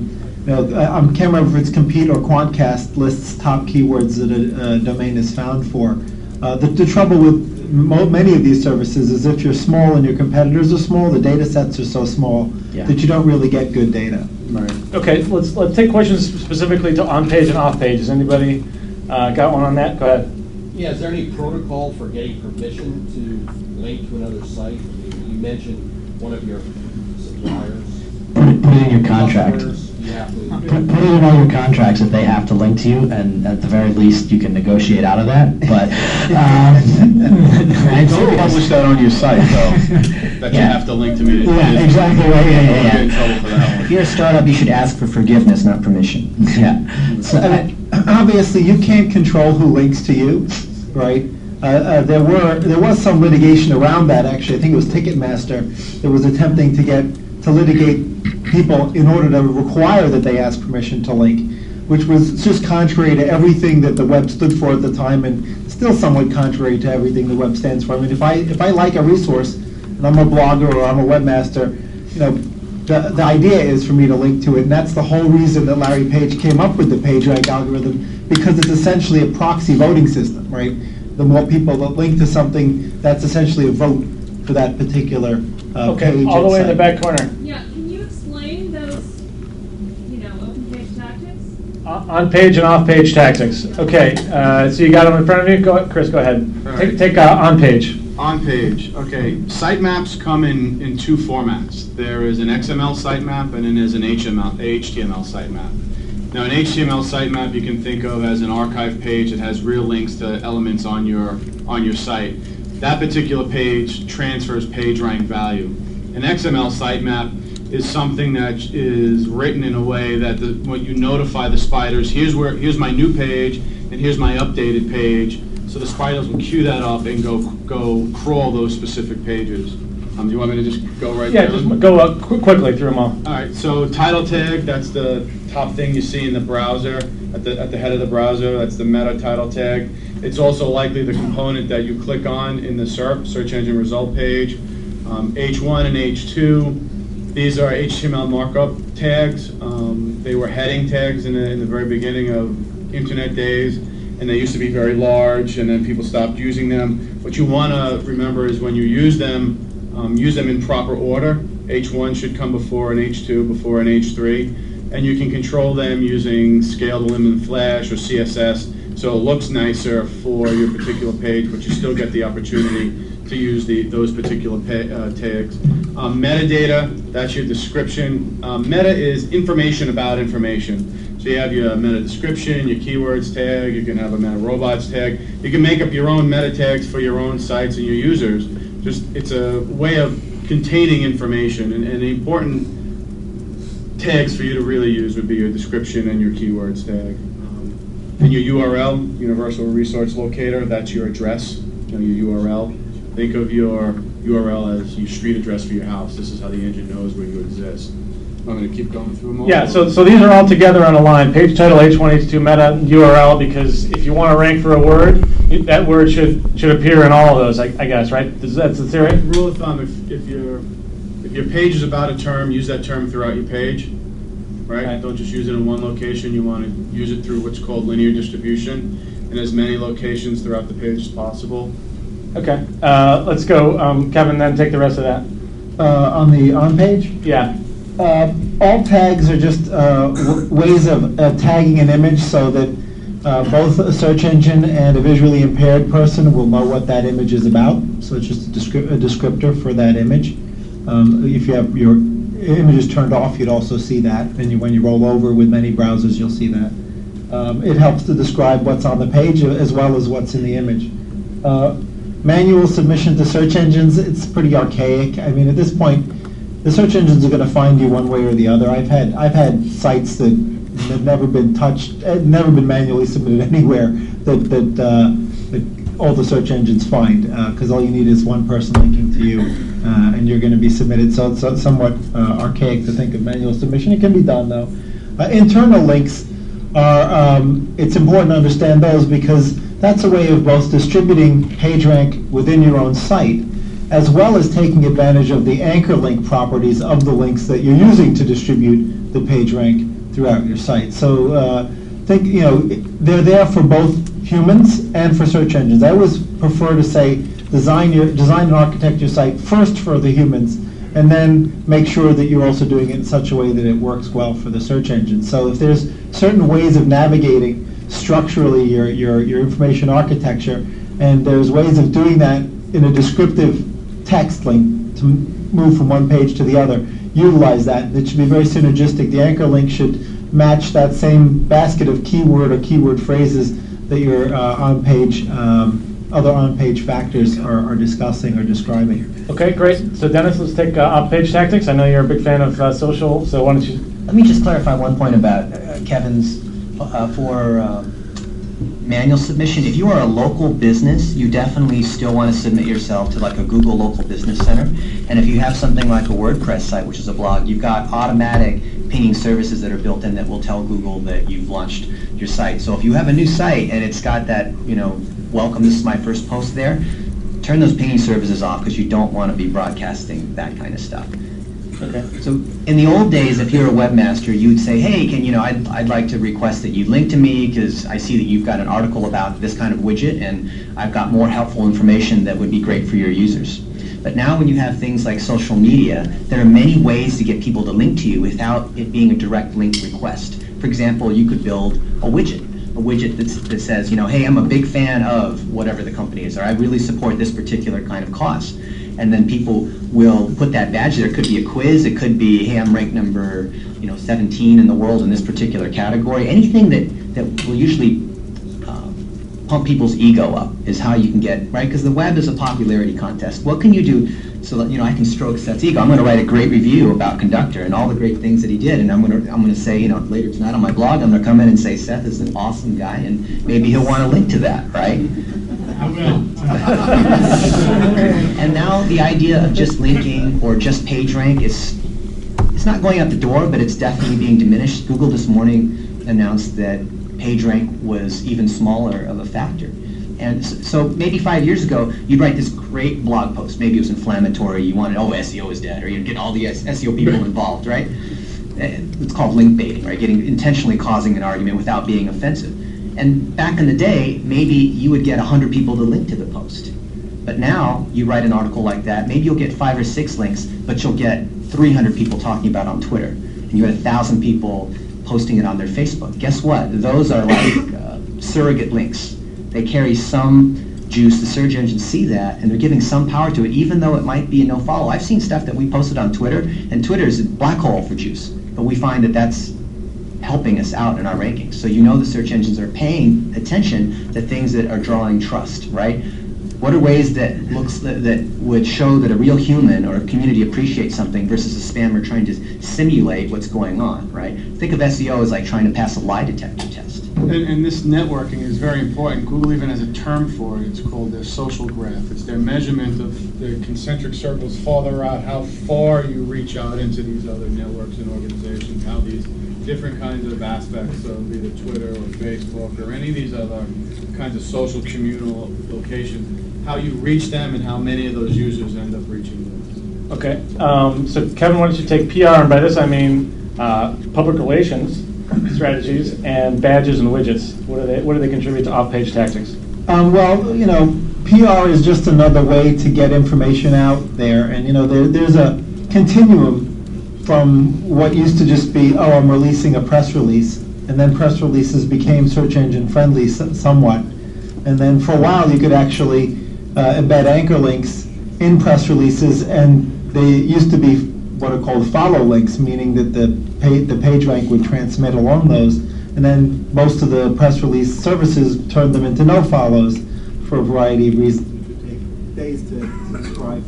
I can't remember if it's Compete or Quantcast lists top keywords that a domain is found for. The trouble with many of these services is if you're small and your competitors are small, the data sets are so small that you don't really get good data. Right. Okay, let's take questions specifically to on-page and off-page. Has anybody got one on that? Go ahead. Yeah, is there any protocol for getting permission to link to another site? You mentioned one of your suppliers. Put it in your contract. You have to. Put it in all your contracts that they have to link to you, and at the very least, you can negotiate out of that. But don't publish that on your site, though. That you have to link to me. Yeah, exactly right. Yeah, I'll get in trouble for that one. If you're a startup, you should ask for forgiveness, not permission. Yeah. So, Obviously, you can't control who links to you, right? There was some litigation around that, actually. I think it was Ticketmaster that was attempting to litigate people in order to require that they ask permission to link, which was just contrary to everything that the web stood for at the time, and still somewhat contrary to everything the web stands for. I mean, if I like a resource, and I'm a blogger or I'm a webmaster, the idea is for me to link to it, and that's the whole reason that Larry Page came up with the PageRank algorithm, because it's essentially a proxy voting system, right? The more people that link to something, that's essentially a vote for that particular Okay, page. all the way in the back corner. Yeah, can you explain those, open page tactics? On-page and off-page tactics. Okay, so you got them in front of you. Chris, go ahead. All right. Take on-page. On page, okay. Sitemaps come in two formats. There is an XML sitemap and then there's an HTML sitemap. Now, an HTML sitemap you can think of as an archive page that has real links to elements on your site. That particular page transfers PageRank value. An XML sitemap is something that is written in a way that when you notify the spiders, here's my new page and here's my updated page. So the spiders will queue that up and go crawl those specific pages. Do you want me to just go right Yeah, through? just go quickly through them all. All right, so title tag, that's the top thing you see in the browser, at the head of the browser, that's the meta title tag. It's also likely the component that you click on in the SERP, search engine result page. H1 and H2, these are HTML markup tags. They were heading tags in the very beginning of internet days, and they used to be very large, and then people stopped using them. What you want to remember is when you use them in proper order. H1 should come before an H2, before an H3, and you can control them using scale to limit and flash or CSS, so it looks nicer for your particular page, but you still get the opportunity to use those particular tags. Metadata, that's your description. Meta is information about information. So you have your meta description, your keywords tag, you can have a meta robots tag. You can make up your own meta tags for your own sites and your users. It's a way of containing information, and the important tags for you to really use would be your description and your keywords tag. And your URL, Universal Resource Locator, that's your address, your URL. Think of your URL as your street address for your house. This is how the engine knows where you exist. I'm going to keep going through them all. Yeah, so these are all together on a line. Page title, H1, H2, meta, URL, because if you want to rank for a word, that word should appear in all of those, I guess, right? That's the theory? Rule of thumb, if your page is about a term, use that term throughout your page, right? Don't just use it in one location. You want to use it through what's called linear distribution in as many locations throughout the page as possible. Okay, let's go, Kevin, then take the rest of that. On the on-page? Yeah. Alt tags are just ways of tagging an image so that both a search engine and a visually impaired person will know what that image is about. So it's just a descriptor for that image. If you have your images turned off, you'd also see that. And when you roll over with many browsers, you'll see that. It helps to describe what's on the page as well as what's in the image. Manual submission to search engines, it's pretty archaic. I mean, at this point, the search engines are going to find you one way or the other. I've had sites that have never been touched, never been manually submitted anywhere that all the search engines find, because all you need is one person linking to you and you're going to be submitted. So it's somewhat archaic to think of manual submission. It can be done, though. Internal links are, it's important to understand those because that's a way of both distributing PageRank within your own site, as well as taking advantage of the anchor link properties of the links that you're using to distribute the PageRank throughout your site. So think, they're there for both humans and for search engines. I always prefer to say design and architect your site first for the humans, and then make sure that you're also doing it in such a way that it works well for the search engine. So if there's certain ways of navigating structurally your information architecture, and there's ways of doing that in a descriptive text link to move from one page to the other, utilize that. It should be very synergistic. The anchor link should match that same basket of keyword or keyword phrases that your other on-page factors are discussing or describing. Okay, great. So Dennis, let's take off-page tactics. I know you're a big fan of social, so why don't you... Let me just clarify one point about Kevin's for manual submission. If you are a local business, you definitely still want to submit yourself to like a Google Local Business Center. And if you have something like a WordPress site, which is a blog, you've got automatic pinging services that are built in that will tell Google that you've launched your site. So if you have a new site and it's got that, welcome, this is my first post there, turn those pinging services off because you don't want to be broadcasting that kind of stuff. Okay. So in the old days, if you're a webmaster, you would say, hey, I'd like to request that you link to me because I see that you've got an article about this kind of widget and I've got more helpful information that would be great for your users. But now when you have things like social media, there are many ways to get people to link to you without it being a direct link request. For example, you could build a widget that says, hey, I'm a big fan of whatever the company is, or I really support this particular kind of cause. And then people will put that badge there. It could be a quiz. It could be, hey, I'm ranked number 17 in the world in this particular category. Anything that will usually pump people's ego up is how you can get, right? Because the web is a popularity contest. What can you do so that I can stroke Seth's ego? I'm going to write a great review about Conductor and all the great things that he did, and I'm going to say, later tonight on my blog, I'm going to come in and say Seth is an awesome guy, and maybe he'll want to link to that, right? I will. And now the idea of just linking or just PageRank it's not going out the door, but it's definitely being diminished. Google this morning announced that PageRank was even smaller of a factor. And so maybe 5 years ago, you'd write this great blog post. Maybe it was inflammatory. You wanted, SEO is dead, or you'd get all the SEO people involved, right? It's called link baiting, right? Intentionally causing an argument without being offensive. And back in the day, maybe you would get 100 people to link to the post. But now, you write an article like that, maybe you'll get 5 or 6 links, but you'll get 300 people talking about it on Twitter. And you had 1,000 people posting it on their Facebook. Guess what? Those are like surrogate links. They carry some juice. The search engines see that, and they're giving some power to it, even though it might be a no-follow. I've seen stuff that we posted on Twitter, and Twitter is a black hole for juice. But we find that that's helping us out in our rankings. So the search engines are paying attention to things that are drawing trust, right? What are ways that would show that a real human or a community appreciates something versus a spammer trying to simulate what's going on, right? Think of SEO as like trying to pass a lie detector test. And this networking is very important. Google even has a term for it. It's called their social graph. It's their measurement of the concentric circles farther out, how far you reach out into these other networks and organizations, how these different kinds of aspects of either Twitter or Facebook or any of these other kinds of social communal locations, how you reach them and how many of those users end up reaching them. Okay, so Kevin, why don't you take PR, and by this I mean public relations strategies and badges and widgets. What do they contribute to off-page tactics? PR is just another way to get information out there, and there's a continuum from what used to just be, I'm releasing a press release, and then press releases became search engine friendly somewhat, and then for a while you could actually embed anchor links in press releases, and they used to be what are called follow links, meaning that the PageRank would transmit along those, and then most of the press release services turned them into no follows for a variety of reasons. It would take days to describe.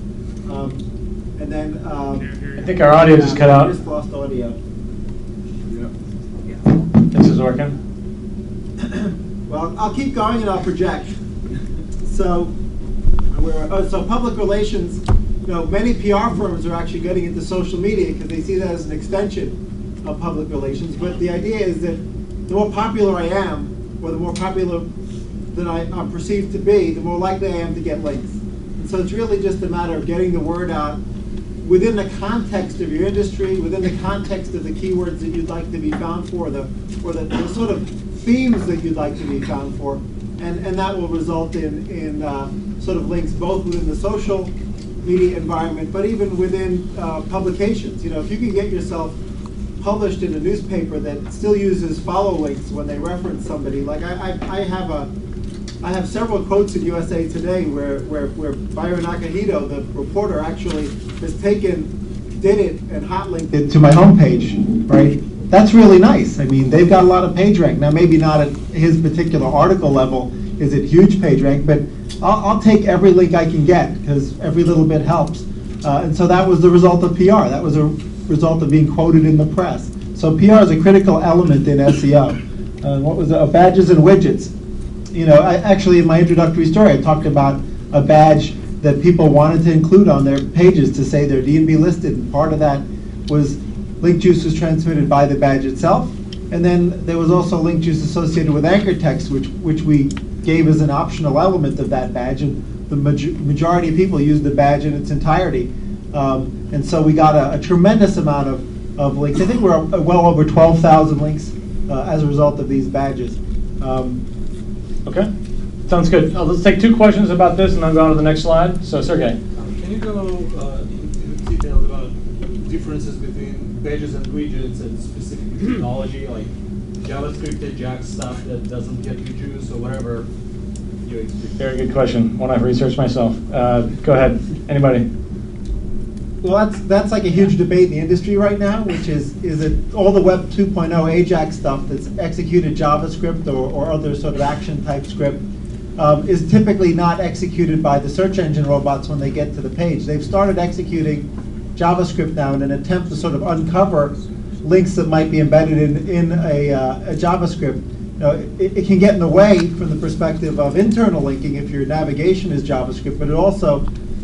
And then I think our audio just cut out. Just lost audio. This is working. Well, I'll keep going and I'll project. So public relations many PR firms are actually getting into social media because they see that as an extension of public relations. But the idea is that the more popular I am, or the more popular that I'm perceived to be, the more likely I am to get links. And so it's really just a matter of getting the word out within the context of your industry, within the context of the keywords that you'd like to be found for, or the sort of themes that you'd like to be found for, and that will result in sort of links both within the social media environment, but even within publications. If you can get yourself published in a newspaper that still uses follow links when they reference somebody, like I have several quotes in USA Today where Byron Akahito, the reporter, actually did it and hot linked it to my homepage, right? That's really nice. I mean, they've got a lot of page rank. Now, maybe not at his particular article level is it huge page rank, but I'll take every link I can get because every little bit helps. And so that was the result of PR. That was a result of being quoted in the press. So PR is a critical element in SEO. What was it? Badges and widgets. Actually in my introductory story, I talked about a badge that people wanted to include on their pages to say they're D&B listed, and part of that was link juice was transmitted by the badge itself, and then there was also link juice associated with anchor text, which we gave as an optional element of that badge, and the majority of people used the badge in its entirety, and so we got a tremendous amount of links. I think we're well over 12,000 links as a result of these badges. Okay, sounds good. Let's take 2 questions about this and then go on to the next slide. So, Sergey. Can you go into details about differences between pages and widgets and specific technology, like JavaScript Ajax stuff that doesn't get you juice or whatever you expect? Very good question. One I've researched myself. Go ahead. Anybody? Well, that's like a huge debate in the industry right now, which is it all the Web 2.0 Ajax stuff that's executed JavaScript or other sort of action type script is typically not executed by the search engine robots when they get to the page. They've started executing JavaScript now in an attempt to sort of uncover links that might be embedded in a JavaScript. It can get in the way from the perspective of internal linking if your navigation is JavaScript, but it also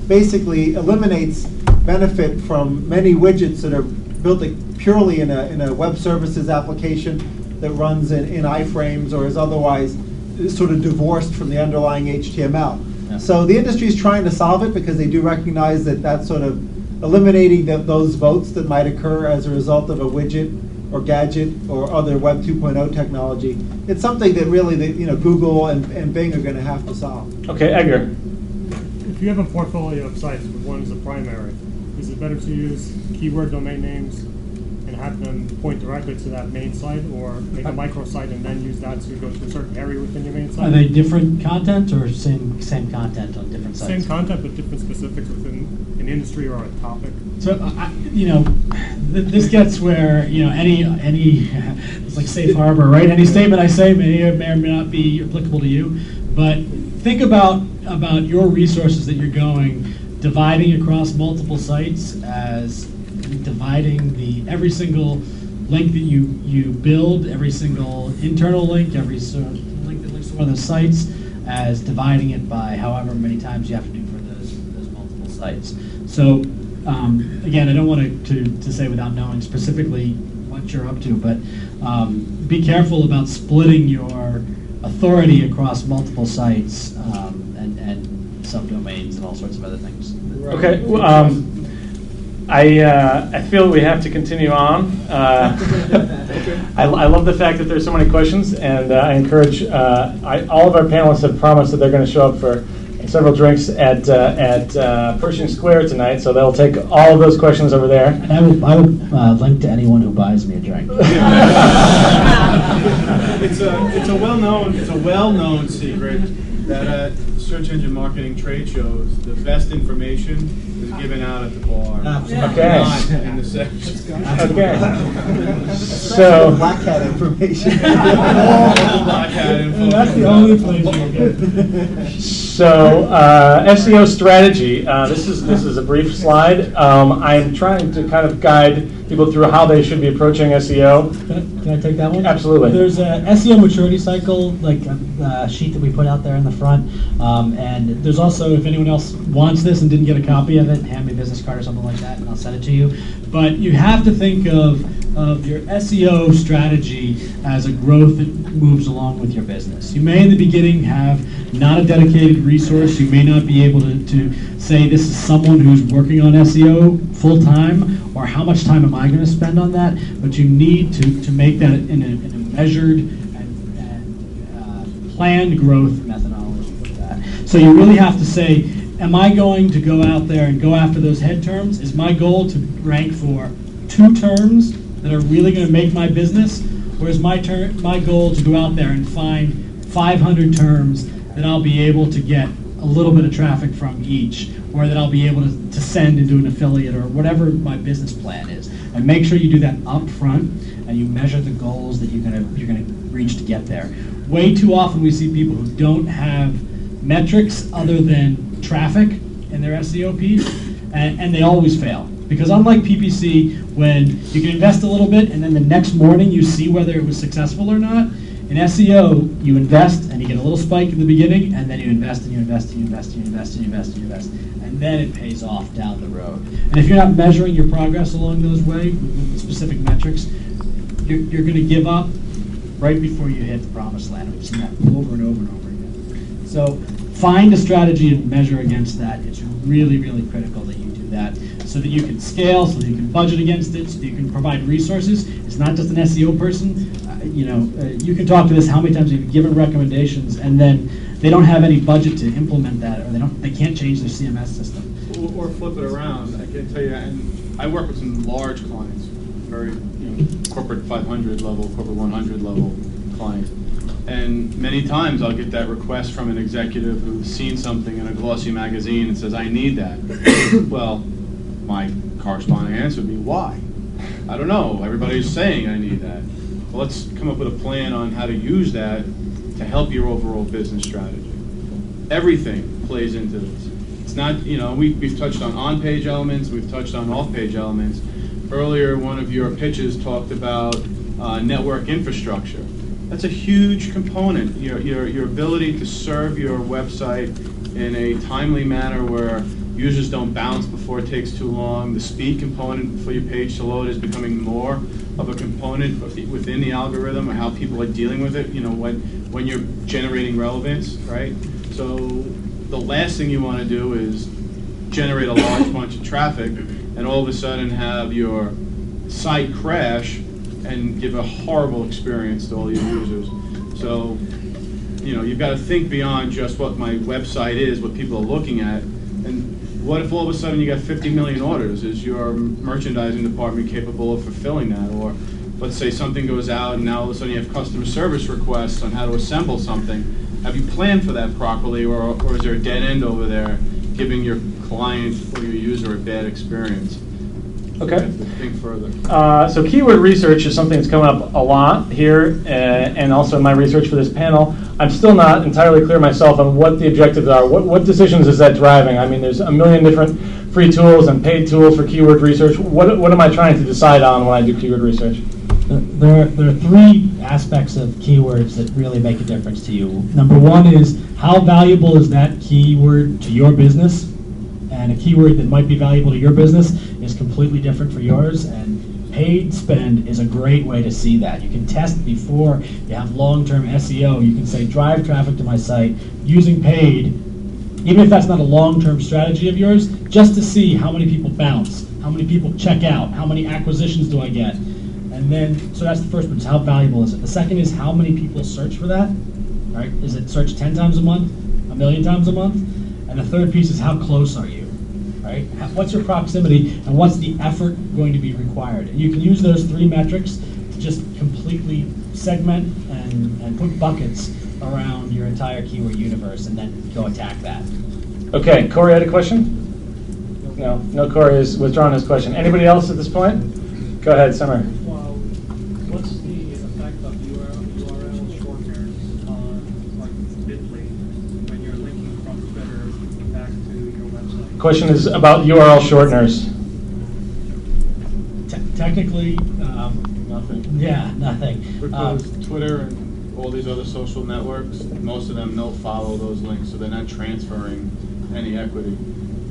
basically eliminates benefit from many widgets that are built purely in a web services application that runs in iframes or is otherwise sort of divorced from the underlying HTML. Yeah. So the industry is trying to solve it because they do recognize that that's sort of eliminating those votes that might occur as a result of a widget or gadget or other Web 2.0 technology. It's something that really Google and Bing are going to have to solve. Okay, Edgar. If you have a portfolio of sites with one as a primary, is it better to use keyword domain names and have them point directly to that main site, or make a microsite and then use that to go to a certain area within your main site? Are they different content or same content on different sites? Same content, but different specifics within an industry or a topic. So, this gets where, any it's like safe harbor, right? Any statement I say may or may not be applicable to you, but think about your resources that you're dividing across multiple sites as dividing every single link that you build, every single internal link, every link that links to one of those sites, as dividing it by however many times you have to do for those multiple sites. So again, I don't want to say without knowing specifically what you're up to, but be careful about splitting your authority across multiple sites and subdomains and all sorts of other things. Okay, I feel we have to continue on. I love the fact that there's so many questions, and I encourage all of our panelists have promised that they're going to show up for several drinks at Pershing Square tonight, so they'll take all of those questions over there. And I will link to anyone who buys me a drink. It's a well-known secret that at search engine marketing trade shows, the best information is given out at the bar. Okay. Not in the section. Okay. So Black hat information. Black hat info. That's the only place you'll get. So SEO strategy. This is a brief slide. I'm trying to kind of guide people through how they should be approaching SEO. Can I take that one? Absolutely. There's a SEO maturity cycle, like a sheet that we put out there in the front. And there's also, if anyone else wants this and didn't get a copy of it, hand me a business card or something like that, and I'll send it to you. But you have to think of your SEO strategy as a growth that moves along with your business. You may in the beginning have not a dedicated resource. You may not be able to say this is someone who's working on SEO full time, or how much time am I going to spend on that, but you need to make that in a measured and planned growth methodology with that. So you really have to say, am I going to go out there and go after those head terms? Is my goal to rank for 2 terms that are really going to make my business? Or is my goal to go out there and find 500 terms that I'll be able to get a little bit of traffic from each, or that I'll be able to send into an affiliate, or whatever my business plan is? And make sure you do that up front, and you measure the goals that you're gonna reach to get there. Way too often we see people who don't have metrics other than traffic in their SEO piece, and they always fail. Because unlike PPC, when you can invest a little bit and then the next morning you see whether it was successful or not, in SEO, you invest and you get a little spike in the beginning, and then you invest and you invest and you invest and you invest and you invest and you invest, and then it pays off down the road. And if you're not measuring your progress along those way with specific metrics, you're going to give up right before you hit the promised land. We've seen that over and over and over again. So find a strategy and measure against that. It's really, really critical that you do that, so that you can scale, so that you can budget against it, so that you can provide resources. It's not just an SEO person. You can talk to this how many times you've given recommendations, and then they don't have any budget to implement that, or they can't change their CMS system. Or flip it around. I can tell you, and I work with some large clients, very corporate 500 level, corporate 100 level clients. And many times I'll get that request from an executive who's seen something in a glossy magazine and says, I need that. Well, my corresponding answer would be, why? I don't know. Everybody's saying I need that. Well, let's come up with a plan on how to use that to help your overall business strategy. Everything plays into this. It's not, we've touched on on-page elements, we've touched on off-page elements. Earlier, one of your pitches talked about network infrastructure. That's a huge component. Your ability to serve your website in a timely manner where users don't bounce before it takes too long. The speed component for your page to load is becoming more of a component within the algorithm, or how people are dealing with it, when you're generating relevance, right? So the last thing you want to do is generate a large bunch of traffic and all of a sudden have your site crash and give a horrible experience to all your users. So, you've got to think beyond just what my website is, what people are looking at, and what if all of a sudden you got 50 million orders? Is your merchandising department capable of fulfilling that? Or let's say something goes out and now all of a sudden you have customer service requests on how to assemble something. Have you planned for that properly, or is there a dead end over there giving your client or your user a bad experience? Okay. You have to think further. So keyword research is something that's coming up a lot here, and also in my research for this panel. I'm still not entirely clear myself on what the objectives are. What decisions is that driving? I mean, there's a million different free tools and paid tools for keyword research. What am I trying to decide on when I do keyword research? There are 3 aspects of keywords that really make a difference to you. Number 1 is, how valuable is that keyword to your business? And a keyword that might be valuable to your business is completely different for yours, and paid spend is a great way to see that. You can test before you have long-term SEO. You can say, drive traffic to my site using paid, even if that's not a long-term strategy of yours, just to see how many people bounce, how many people check out, how many acquisitions do I get. And then, so that's the first one, is how valuable is it? The second is, how many people search for that? Right? Is it searched 10 times a month, a million times a month? And the third piece is, how close are you? Right? What's your proximity, and what's the effort going to be required? And you can use those 3 metrics to just completely segment and put buckets around your entire keyword universe, and then go attack that. Okay, Corey had a question? No, Corey has withdrawn his question. Anybody else at this point? Go ahead, Summer. Well, what's the effect of URL shorteners on, like, Bitly when you're linking from Twitter back to your website? Question is about URL shorteners. nothing. Because Twitter and all these other social networks, most of them don't follow those links, so they're not transferring any equity.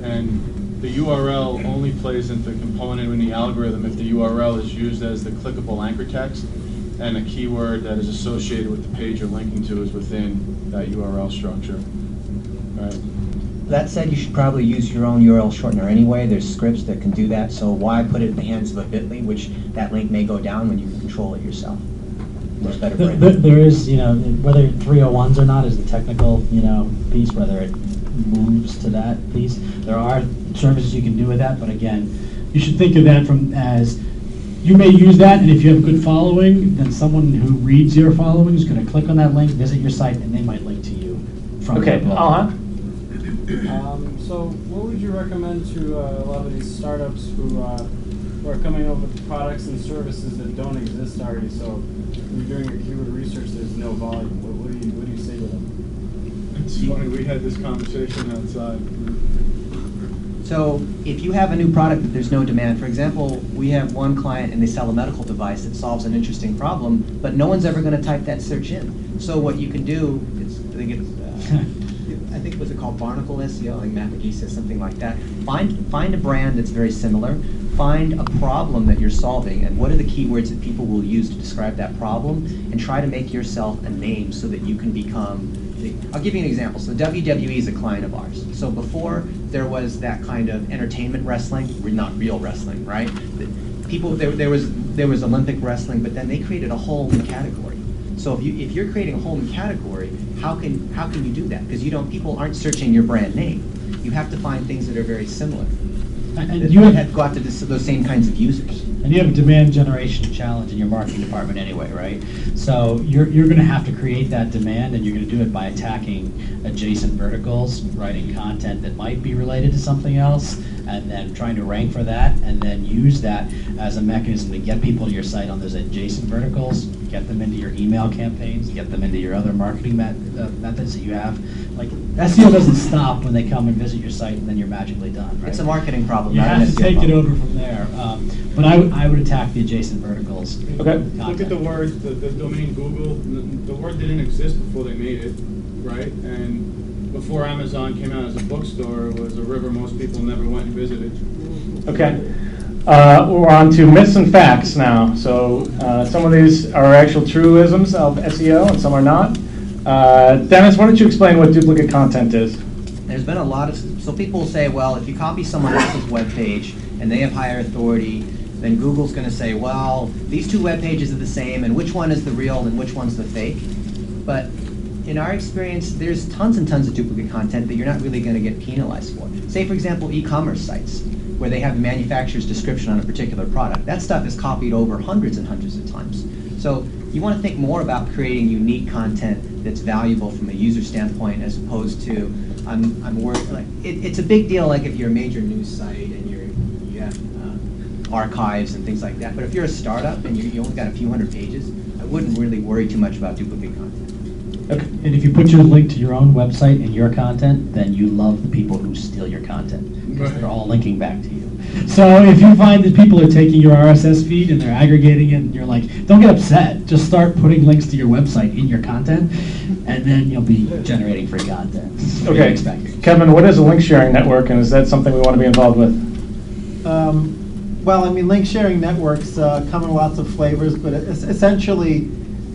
And the URL only plays into the component in the algorithm if the URL is used as the clickable anchor text and a keyword that is associated with the page you're linking to is within that URL structure. Right. That said, you should probably use your own URL shortener anyway. There's scripts that can do that, so why put it in the hands of a bit.ly, which that link may go down when you can control it yourself. There's better branding. There is, whether 301s or not is the technical, piece, whether it moves to that piece. There are services you can do with that, but again, you should think of that as you may use that, and if you have a good following, then someone who reads your following is going to click on that link, visit your site, and they might link to you from Okay, your blog. So what would you recommend to a lot of these startups who are coming up with products and services that don't exist already? So when you're doing your keyword research, there's no volume. What do you say to them? It's funny, we had this conversation outside. So if you have a new product that there's no demand, for example, we have one client and they sell a medical device that solves an interesting problem, but no one's ever going to type that search in. So what you can do, I think what's it called, Barnacle SEO, like Matt McGee says, something like that. Find a brand that's very similar. Find a problem that you're solving, and what are the keywords that people will use to describe that problem, and try to make yourself a name so that you can become. I'll give you an example. So WWE is a client of ours. So before there was that kind of entertainment wrestling, not real wrestling, right? There was Olympic wrestling, but then they created a whole new category. So if you're creating a whole new category, how can you do that? Because people aren't searching your brand name. You have to find things that are very similar. And you have got to those same kinds of users. And you have a demand generation challenge in your marketing department anyway, right? So you're going to have to create that demand, and you're going to do it by attacking adjacent verticals, writing content that might be related to something else, and then trying to rank for that, and then use that as a mechanism to get people to your site on those adjacent verticals, get them into your email campaigns, get them into your other marketing methods that you have. Like, SEO doesn't stop when they come and visit your site and then you're magically done, right? It's a marketing problem. You not have an to SEO take problem. it over from there. But I would attack the adjacent verticals. Okay. Look at the words, the domain Google, the word didn't exist before they made it, right? And before Amazon came out as a bookstore, it was a river most people never went and visited. Okay. We're on to myths and facts now. So some of these are actual truisms of SEO and some are not. Dennis, why don't you explain what duplicate content is? There's been a lot of, so people will say, well, if you copy someone else's web page and they have higher authority, then Google's going to say, well, these two web pages are the same, and which one is the real and which one's the fake? But in our experience, there's tons and tons of duplicate content that you're not really going to get penalized for. Say, for example, e-commerce sites, where they have the manufacturer's description on a particular product. That stuff is copied over hundreds and hundreds of times. So you want to think more about creating unique content that's valuable from a user standpoint, as opposed to I'm worried. Like it's a big deal, like if you're a major news site and you have archives and things like that. But if you're a startup and you only got a few hundred pages, I wouldn't really worry too much about duplicate content. Okay. And if you put your link to your own website in your content, then you love the people who steal your content, because they're all linking back to you. So if you find that people are taking your RSS feed and they're aggregating it, and you're like, don't get upset. Just start putting links to your website in your content, and then you'll be generating free content. Okay, Kevin, what is a link sharing network, and is that something we want to be involved with? Well, I mean, link sharing networks come in lots of flavors, but essentially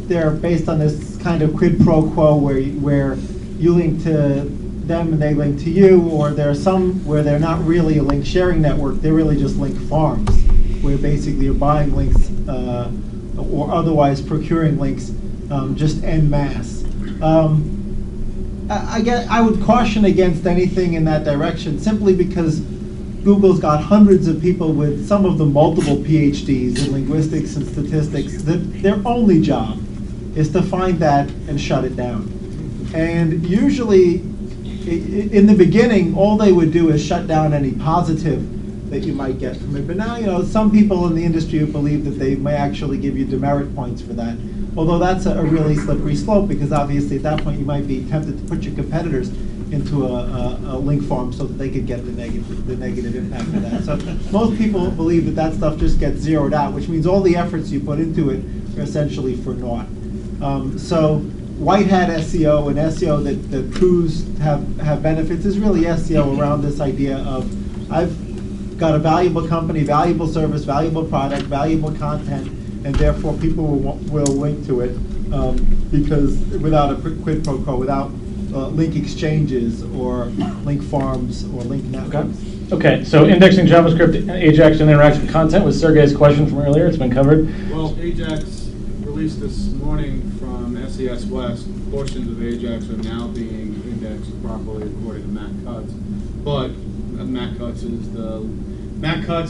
they're based on this kind of quid pro quo where you link to them and they link to you, or there are some where they're not really a link sharing network, they're really just link farms, where basically you're buying links or otherwise procuring links just en masse. I would caution against anything in that direction, simply because Google's got hundreds of people with some of them multiple PhDs in linguistics and statistics that their only job is to find that and shut it down. And usually, in the beginning, all they would do is shut down any positive that you might get from it. But now, some people in the industry believe that they may actually give you demerit points for that. Although that's a really slippery slope, because obviously at that point you might be tempted to put your competitors into a link farm so that they could get the negative impact of that. So most people believe that stuff just gets zeroed out, which means all the efforts you put into it essentially for naught. So white hat SEO and SEO that proves to have benefits is really SEO around this idea of I've got a valuable company, valuable service, valuable product, valuable content, and therefore people will link to it because without a quid pro quo, without link exchanges or link farms or link networks. Okay, so indexing JavaScript, AJAX, and interactive content was Sergey's question from earlier. It's been covered. Well, AJAX released this morning from SES West. Portions of AJAX are now being indexed properly according to Matt Cutts. But Matt Cutts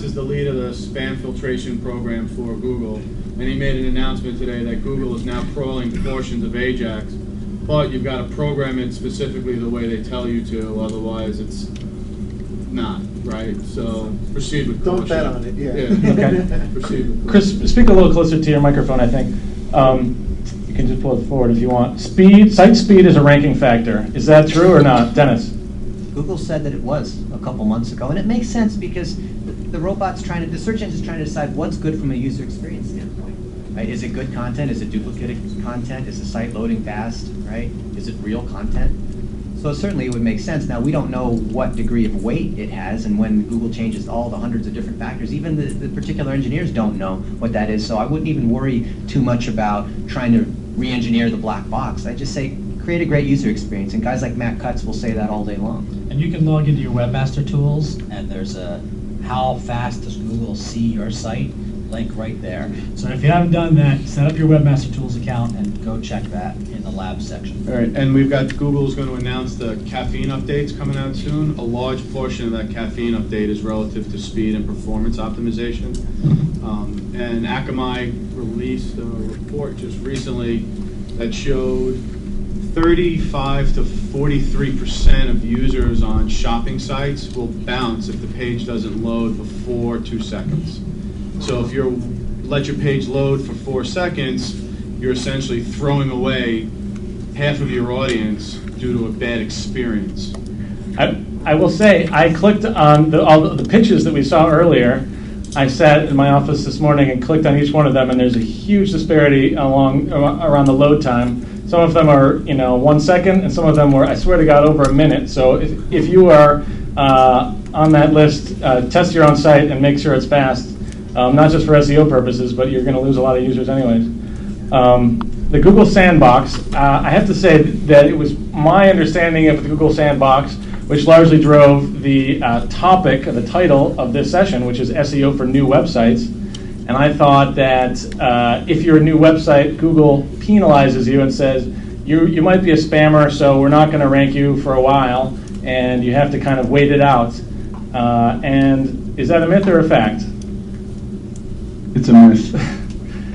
is the lead of the spam filtration program for Google, and he made an announcement today that Google is now crawling portions of AJAX, but you've got to program it specifically the way they tell you to, otherwise it's not, right? So proceed with caution. Don't bet on it, yeah. Okay. Proceed with Chris, speak a little closer to your microphone, I think. You can just pull it forward if you want. Site speed is a ranking factor. Is that true or not? Dennis? Google said that it was a couple months ago, and it makes sense because the search engine's trying to decide what's good from a user experience standpoint. Right? Is it good content? Is it duplicated content? Is the site loading fast? Right? Is it real content? So certainly it would make sense. Now, we don't know what degree of weight it has, and when Google changes all the hundreds of different factors, even the particular engineers don't know what that is, so I wouldn't even worry too much about trying to re-engineer the black box. I just say create a great user experience, and guys like Matt Cutts will say that all day long. And you can log into your webmaster tools, and there's a how fast does Google see your site link right there. So if you haven't done that, set up your webmaster tools account and go check that in the lab section. All right, and we've got Google's going to announce the caffeine updates coming out soon. A large portion of that caffeine update is relative to speed and performance optimization. And Akamai released a report just recently that showed 35 to 43% of users on shopping sites will bounce if the page doesn't load before 2 seconds. So if you let your page load for 4 seconds, you're essentially throwing away half of your audience due to a bad experience. I will say, I clicked on all the pitches that we saw earlier. I sat in my office this morning and clicked on each one of them, and there's a huge disparity around the load time. Some of them are 1 second, and some of them were, I swear to God, over a minute. So if you are on that list, test your own site and make sure it's fast. Not just for SEO purposes, but you're going to lose a lot of users anyways. The Google Sandbox, I have to say that it was my understanding of the Google Sandbox, which largely drove the topic, the title of this session, which is SEO for new websites. And I thought that if you're a new website, Google penalizes you and says, you might be a spammer, so we're not going to rank you for a while, and you have to kind of wait it out. And is that a myth or a fact? It's a myth.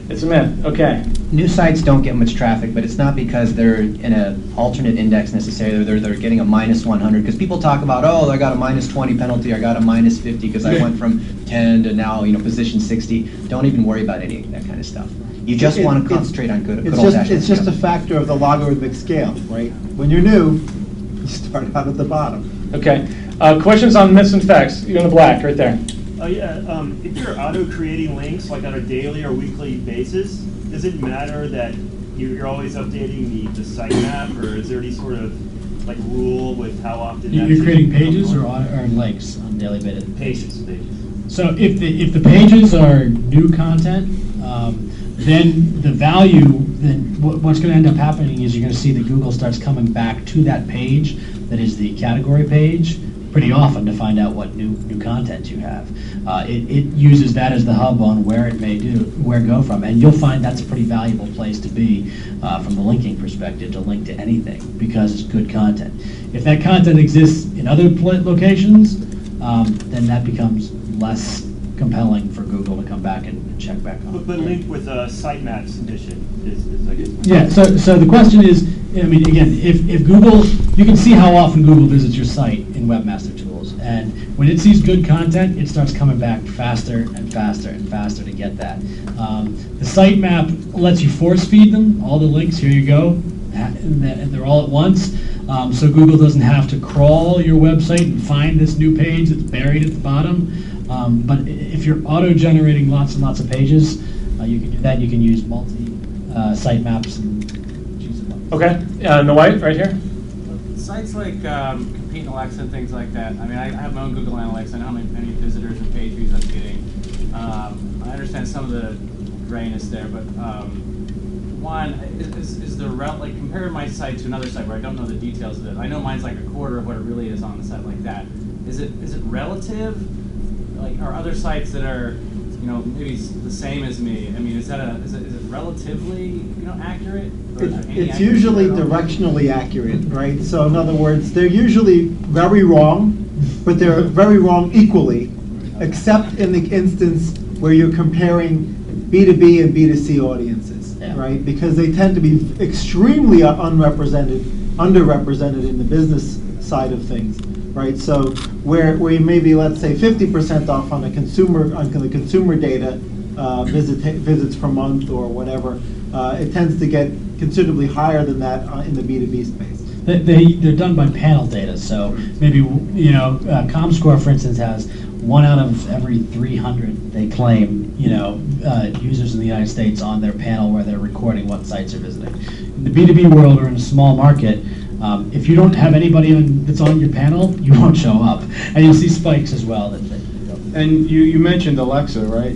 It's a myth, okay. New sites don't get much traffic, but it's not because they're in an alternate index necessarily. They're getting a minus 100, because people talk about, oh, I got a minus 20 penalty, I got a minus 50 because I went from 10 to now position 60. Don't even worry about any of that kind of stuff. You just want to concentrate on good old-fashioned It's just a factor of the logarithmic scale, right? When you're new, you start out at the bottom. Okay. Questions on myths and facts? You're in the black, right there. If you're auto-creating links like on a daily or weekly basis, does it matter that you're always updating the sitemap, or is there any sort of rule with how often you're creating pages or links on a daily basis? Pages. So if the pages are new content, then the value, then what's going to end up happening is you're going to see that Google starts coming back to that page that is the category page pretty often to find out what new content you have. It uses that as the hub on where it may go from, and you'll find that's a pretty valuable place to be from the linking perspective, to link to anything, because it's good content. If that content exists in other locations, then that becomes less compelling for Google to come back and check back on. But linked with a sitemap submission is I guess. Yeah. So the question is, again, if Google, you can see how often Google visits your site in Webmaster Tools, and when it sees good content, it starts coming back faster and faster and faster to get that. The sitemap lets you force feed them all the links. Here you go, and they're all at once. So Google doesn't have to crawl your website and find this new page that's buried at the bottom. But if you're auto-generating lots and lots of pages, you can do that. You can use sitemaps and choose a couple. Okay, in the white, right here. Sites like Compete and Alexa and things like that. I mean, I have my own Google Analytics. I know how many visitors and page views I'm getting. I understand some of the grayness there, but one is the like compare my site to another site where I don't know the details of it. I know mine's like a quarter of what it really is on the site like that. Is it relative? Like, are other sites that are maybe the same as me? I mean, is it relatively accurate? It's usually directionally accurate, right? So in other words, they're usually very wrong, but they're very wrong equally, except in the instance where you're comparing B2B and B2C audiences, right? Because they tend to be extremely underrepresented in the business side of things, right? So where you may be, let's say, 50% off on the consumer data, visits per month or whatever, it tends to get considerably higher than that in the B2B space. They're done by panel data, so maybe ComScore, for instance, has 1 out of every 300 they claim users in the United States on their panel where they're recording what sites are visiting. In the B2B world or in a small market, if you don't have anybody that's on your panel, you won't show up, and you'll see spikes as well. And you mentioned Alexa, right?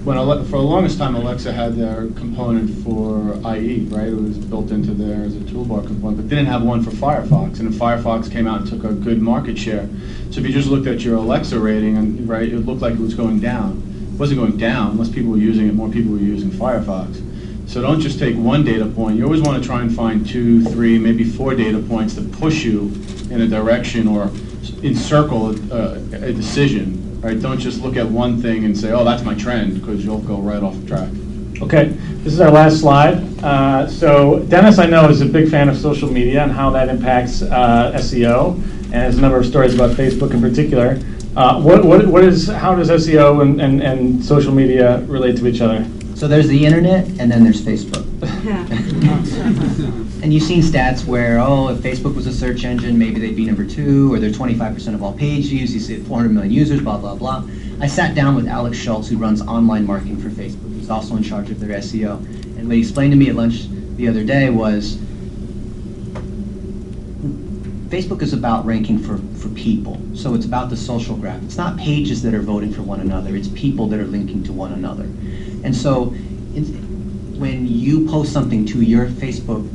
For the longest time, Alexa had their component for IE, right? It was built into there as a toolbar component, but didn't have one for Firefox. And then Firefox came out and took a good market share. So if you just looked at your Alexa rating, and right, it looked like it was going down. It wasn't going down. Unless people were using it, more people were using Firefox. So don't just take one data point. You always want to try and find 2, 3, maybe 4 data points that push you in a direction or encircle a decision. Right? Don't just look at one thing and say, oh, that's my trend, because you'll go right off track. Okay, this is our last slide. So Dennis, I know, is a big fan of social media and how that impacts SEO, and has a number of stories about Facebook in particular. How does SEO and social media relate to each other? So there's the internet, and then there's Facebook. And you've seen stats where, if Facebook was a search engine, maybe they'd be number 2, or they're 25% of all page views. You see 400 million users, blah, blah, blah. I sat down with Alex Schultz, who runs online marketing for Facebook. He's also in charge of their SEO. And what he explained to me at lunch the other day was, Facebook is about ranking for people. So it's about the social graph. It's not pages that are voting for one another. It's people that are linking to one another. And so when you post something to your Facebook,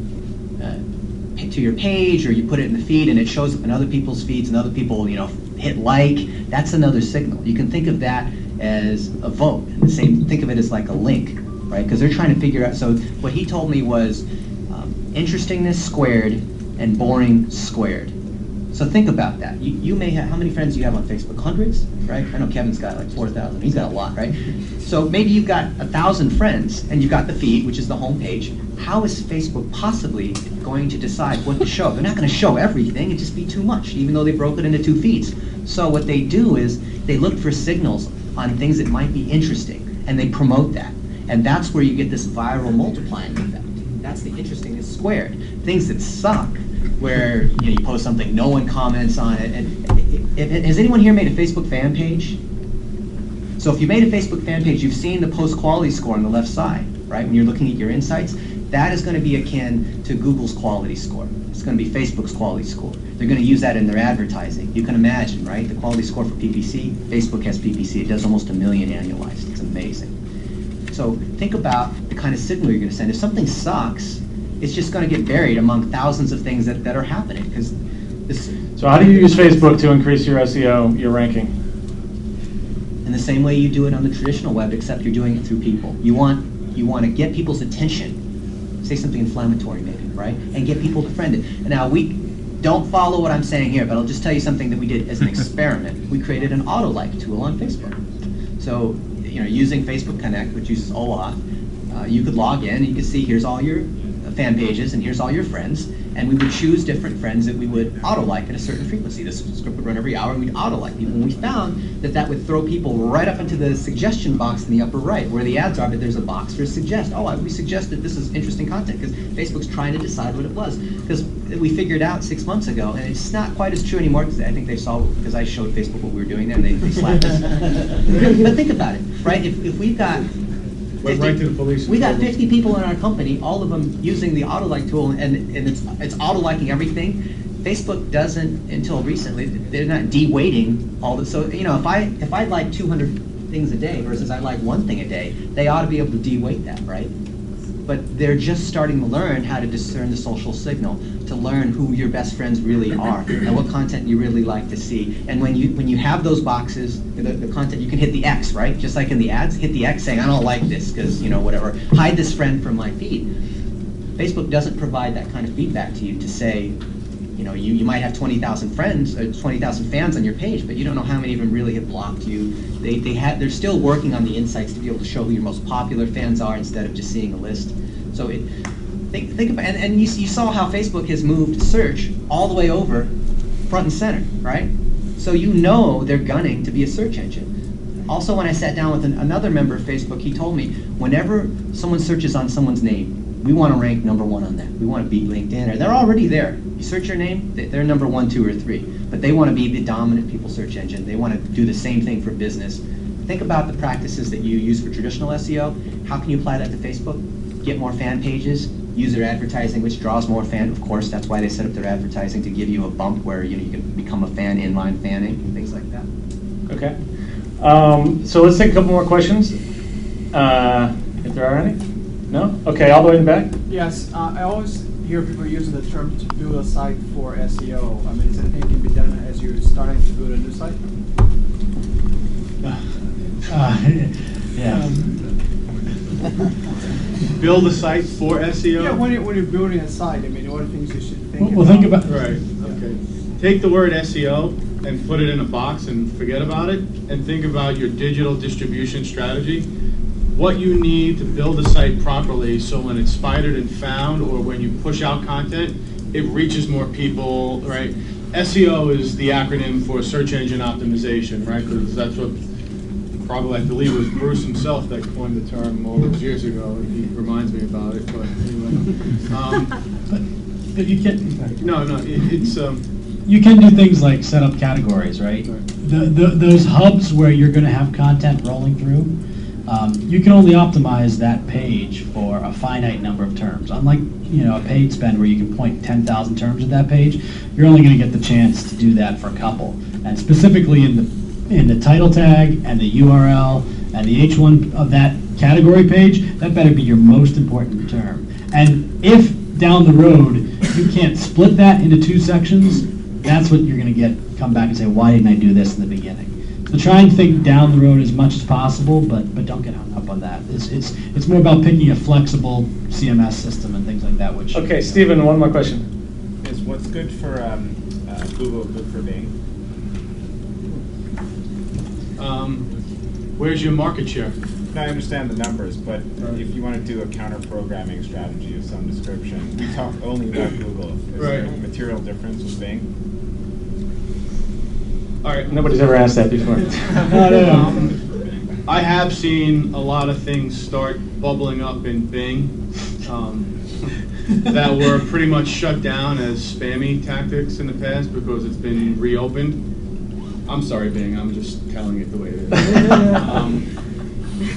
to your page, or you put it in the feed and it shows up in other people's feeds and other people, hit like, that's another signal. You can think of that as a vote. And think of it as like a link, right? Because they're trying to figure out, so what he told me was interestingness squared and boring squared. So think about that. You may have, how many friends do you have on Facebook? Hundreds, right? I know Kevin's got like 4,000. He's got a lot, right? So maybe you've got 1,000 friends, and you've got the feed, which is the home page. How is Facebook possibly going to decide what to show? They're not going to show everything. It'd just be too much, even though they broke it into 2 feeds. So what they do is they look for signals on things that might be interesting, and they promote that. And that's where you get this viral multiplying effect. That's the interestingness squared. Things that suck, where you post something, no one comments on it. And has anyone here made a Facebook fan page? So if you made a Facebook fan page, you've seen the post quality score on the left side, right? When you're looking at your insights, that is going to be akin to Google's quality score. It's going to be Facebook's quality score. They're going to use that in their advertising. You can imagine, right? The quality score for PPC, Facebook has PPC. It does almost 1 million annualized. It's amazing. So think about the kind of signal you're going to send. If something sucks, it's just going to get buried among thousands of things that are happening. So how do you use Facebook to increase your SEO, your ranking? In the same way you do it on the traditional web, except you're doing it through people. You want to get people's attention. Say something inflammatory maybe, right? And get people to friend it. And now we don't follow what I'm saying here, but I'll just tell you something that we did as an experiment. We created an auto-like tool on Facebook. So, using Facebook Connect, which uses OAuth, you could log in, you could see here's all your fan pages and here's all your friends, and we would choose different friends that we would auto-like at a certain frequency. This script would run every hour, and we'd auto-like people. And we found that would throw people right up into the suggestion box in the upper right, where the ads are, but there's a box for suggest. We suggested this is interesting content, because Facebook's trying to decide what it was. Because we figured out 6 months ago, and it's not quite as true anymore, because I think they saw, because I showed Facebook what we were doing there, and they slapped us. But think about it, right? If we've got Went right to the police. We got 50 people in our company, all of them using the auto-like tool, and it's auto-liking everything. Facebook doesn't, until recently, they're not de-weighting all the, so, you know, if I like 200 things a day versus I like one thing a day, they ought to be able to de-weight that, right? But they're just starting to learn how to discern the social signal, to learn who your best friends really are, and what content you really like to see. And when you have those boxes, the content, you can hit the X, right? Just like in the ads, hit the X saying, I don't like this, because, you know, whatever. Hide this friend from my feed. Facebook doesn't provide that kind of feedback to you to say, you know, you might have 20,000 friends, 20,000 fans on your page, but you don't know how many of them really have blocked you. They're still working on the insights to be able to show who your most popular fans are instead of just seeing a list. So think about, and you saw how Facebook has moved search all the way over front and center, right? So you know they're gunning to be a search engine. Also, when I sat down with another member of Facebook, he told me whenever someone searches on someone's name, we want to rank #1 on that. We want to beat LinkedIn, or they're already there. You search your name, they're number 1, 2, or 3. But they want to be the dominant people search engine. They want to do the same thing for business. Think about the practices that you use for traditional SEO. How can you apply that to Facebook? Get more fan pages, user advertising, which draws more fans. Of course, that's why they set up their advertising, to give you a bump where you can become a fan, inline fanning, and things like that. Okay. So let's take a couple more questions, if there are any. No? Okay, all the way in the back. Yes, I always hear people using the term to build a site for SEO. I mean, is anything can be done as you're starting to build a new site? Yeah. Build a site for SEO? Yeah, when you're building a site, I mean, what are things you should think Well, think about. Right, okay. Take the word SEO and put it in a box and forget about it, and think about your digital distribution strategy. What you need to build a site properly so when it's spidered and found, or when you push out content, it reaches more people, right? SEO is the acronym for search engine optimization, right? Because that's what probably, I believe it was Bruce himself that coined the term all those years ago, and he reminds me about it, but anyway. But you can. It's you can do things like set up categories, right? Those hubs where you're going to have content rolling through, you can only optimize that page for a finite number of terms. Unlike, you know, a paid spend where you can point 10,000 terms at that page, you're only going to get the chance to do that for a couple. And specifically in the title tag and the URL and the H1 of that category page, that better be your most important term. And if down the road you can't split that into 2 sections, that's what you're going to come back and say, why didn't I do this in the beginning? So try and think down the road as much as possible, but don't get hung up on that. It's more about picking a flexible CMS system and things like that. Which okay, Stephen, one more question. Is what's good for Google good for Bing? Where's your market share? Now, I understand the numbers, but if you want to do a counter-programming strategy of some description, we talk only about Google. Is there a material difference with Bing? All right, nobody's ever asked that before. I have seen a lot of things start bubbling up in Bing that were pretty much shut down as spammy tactics in the past because it's been reopened. I'm sorry, Bing, I'm just telling it the way it is.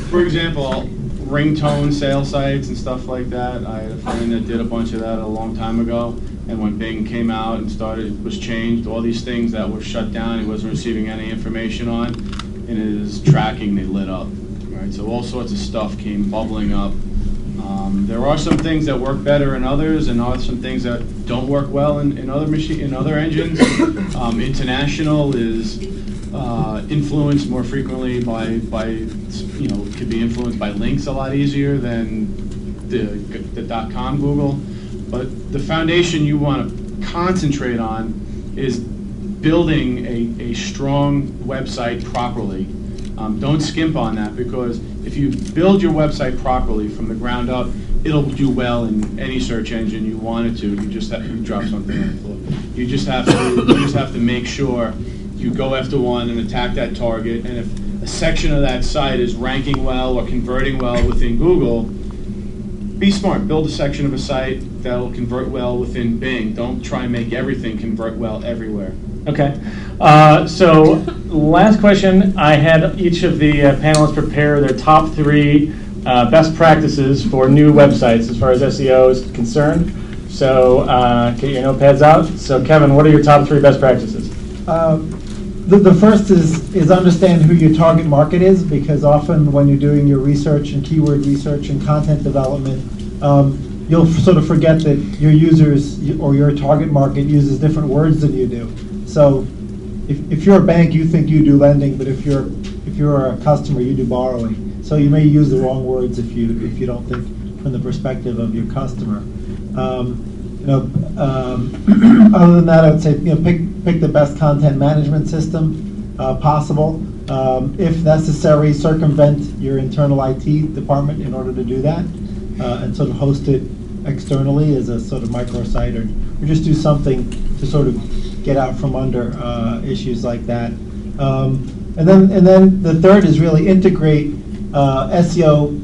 For example, ringtone sale sites and stuff like that. I had a friend that did a bunch of that a long time ago. And when Bing came out and was changed, all these things that were shut down, he wasn't receiving any information on, in his tracking, they lit up, right? So all sorts of stuff came bubbling up. There are some things that work better in others, and are some things that don't work well in other engines. International is influenced more frequently by could be influenced by links a lot easier than the .com Google. But the foundation you want to concentrate on is building a strong website properly. Don't skimp on that, because if you build your website properly from the ground up, it'll do well in any search engine you want it to. You just have to drop something on the floor. You just have to make sure you go after one and attack that target. And if a section of that site is ranking well or converting well within Google, be smart. Build a section of a site that'll convert well within Bing. Don't try and make everything convert well everywhere. Okay. So last question, I had each of the panelists prepare their top 3 best practices for new websites as far as SEO is concerned. So get your notepads out. So Kevin, what are your top 3 best practices? The first is understand who your target market is, because often when you're doing your research and keyword research and content development, you'll sort of forget that your users or your target market uses different words than you do. So if you're a bank, you think you do lending, but if you're a customer, you do borrowing. So you may use the wrong words if you don't think from the perspective of your customer. Other than that, I would say pick the best content management system possible. If necessary, circumvent your internal IT department in order to do that, and sort of host it externally as a sort of microsite, or just do something to sort of get out from under issues like that. And then the third is really integrate SEO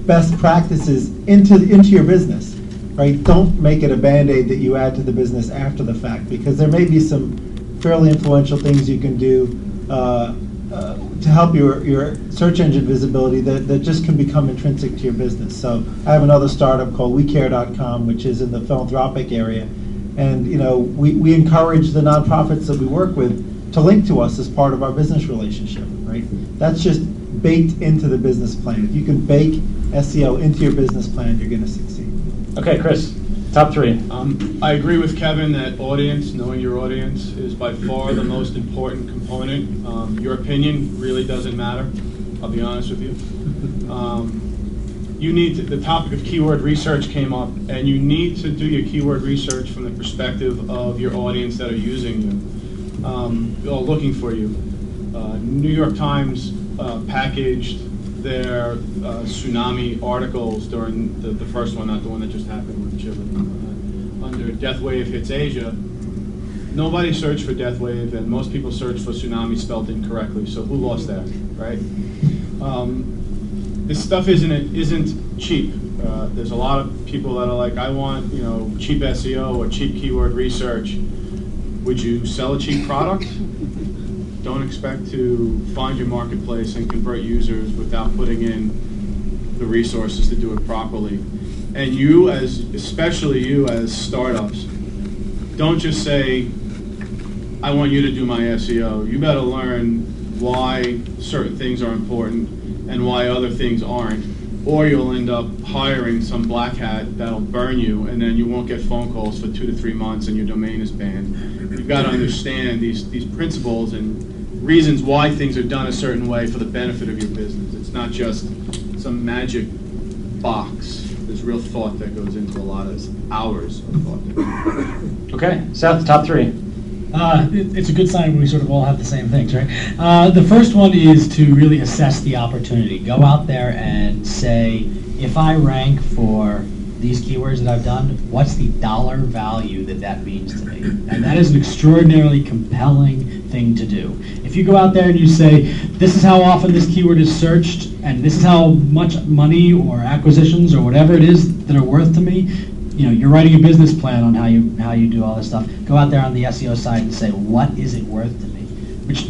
best practices into your business. Right? Don't make it a Band-Aid that you add to the business after the fact, because there may be some fairly influential things you can do to help your search engine visibility that just can become intrinsic to your business. So I have another startup called WeCare.com, which is in the philanthropic area, and we encourage the nonprofits that we work with to link to us as part of our business relationship. Right? That's just baked into the business plan. If you can bake SEO into your business plan, you're going to succeed. Okay, Chris, top 3. I agree with Kevin that audience, knowing your audience, is by far the most important component. Your opinion really doesn't matter, I'll be honest with you. The topic of keyword research came up, and you need to do your keyword research from the perspective of your audience that are using you, or looking for you. New York Times packaged their tsunami articles during the first one, not the one that just happened with Chile, under Death Wave Hits Asia. Nobody searched for Death Wave, and most people searched for tsunami spelled incorrectly, so who lost there, right? This stuff isn't cheap. There's a lot of people that are like, I want cheap SEO or cheap keyword research. Would you sell a cheap product? Don't expect to find your marketplace and convert users without putting in the resources to do it properly. And especially you as startups, don't just say, I want you to do my SEO. You better learn why certain things are important and why other things aren't, or you'll end up hiring some black hat that'll burn you, and then you won't get phone calls for 2 to 3 months and your domain is banned. You've got to understand these principles and reasons why things are done a certain way for the benefit of your business. It's not just some magic box. There's real thought that goes into a lot of hours of thought. Okay, Seth, top 3. It's a good sign when we sort of all have the same things, right? The first one is to really assess the opportunity. Go out there and say, if I rank for these keywords that I've done, what's the dollar value that means to me? And that is an extraordinarily compelling thing to do. If you go out there and you say, this is how often this keyword is searched, and this is how much money or acquisitions or whatever it is that are worth to me, you're writing a business plan on how you do all this stuff. Go out there on the SEO side and say, what is it worth to me? Which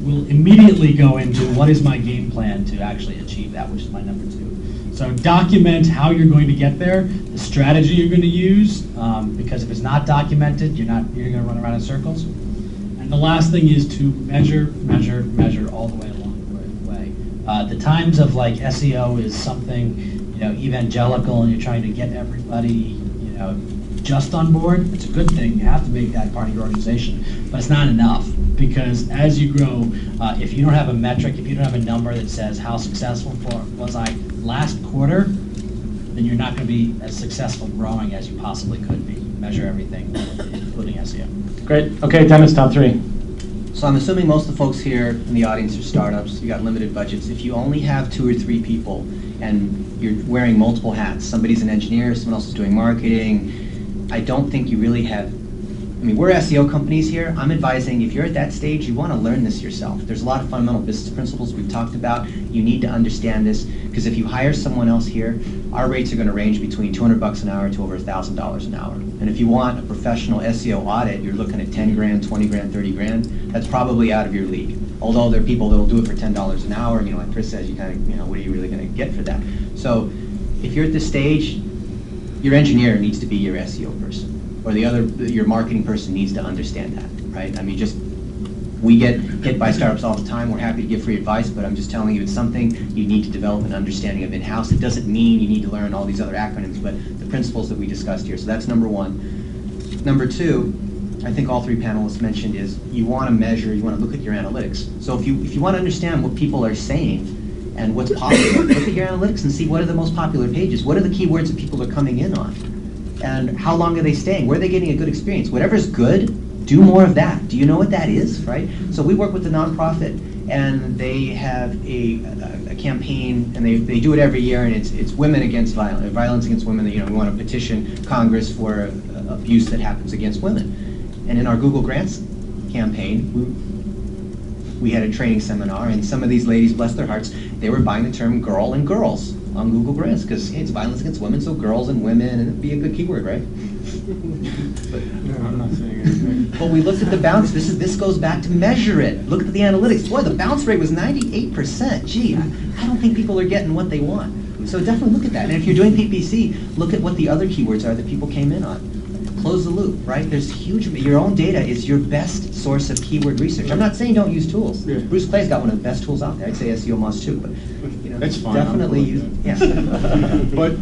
will immediately go into what is my game plan to actually achieve that, which is my number 2. So document how you're going to get there, the strategy you're going to use, because if it's not documented, you're going to run around in circles. And the last thing is to measure all the way along the way. The times of like SEO is something evangelical, and you're trying to get everybody just on board. It's a good thing. You have to make that part of your organization, but it's not enough, because as you grow, if you don't have a metric, if you don't have a number that says how successful was I last quarter, then you're not going to be as successful growing as you possibly could be. Measure everything, including SEO. Great. Okay, Dennis, top 3. So I'm assuming most of the folks here in the audience are startups. You got limited budgets. If you only have 2 or 3 people and you're wearing multiple hats, somebody's an engineer, someone else is doing marketing, I don't think you really have. We're SEO companies here. I'm advising if you're at that stage, you want to learn this yourself. There's a lot of fundamental business principles we've talked about. You need to understand this, because if you hire someone else here, our rates are going to range between $200 an hour to over $1,000 an hour. And if you want a professional SEO audit, you're looking at 10 grand, 20 grand, 30 grand. That's probably out of your league. Although there are people that will do it for $10 an hour, like Chris says, you kind of, what are you really going to get for that? So if you're at this stage, your engineer needs to be your SEO person, or your marketing person needs to understand that, right? I mean, we get hit by startups all the time. We're happy to give free advice, but I'm just telling you it's something you need to develop an understanding of in-house. It doesn't mean you need to learn all these other acronyms, but the principles that we discussed here. So that's number one. Number two, I think all three panelists mentioned is you want to measure, you want to look at your analytics. So if you want to understand what people are saying and what's popular, look at your analytics and see what are the most popular pages. What are the keywords that people are coming in on? And how long are they staying? Where are they getting a good experience? Whatever's good, do more of that. Do you know what that is, right? So we work with a nonprofit, and they have a campaign, and they do it every year, and it's women against violence against women. We want to petition Congress for abuse that happens against women. And in our Google Grants campaign, we had a training seminar, and some of these ladies, bless their hearts, they were buying the term girl and girls on Google Grants, because hey, it's violence against women, so girls and women, and it'd be a good keyword, right? I'm not saying anything. But we looked at the bounce. This goes back to measure it. Look at the analytics. Boy, the bounce rate was 98%. Gee, I don't think people are getting what they want. So definitely look at that. And if you're doing PPC, look at what the other keywords are that people came in on. Close the loop, right? There's huge, your own data is your best source of keyword research. I'm not saying don't use tools. Yeah. Bruce Clay's got one of the best tools out there. I'd say SEO must too, but That's fine. definitely use, yeah. But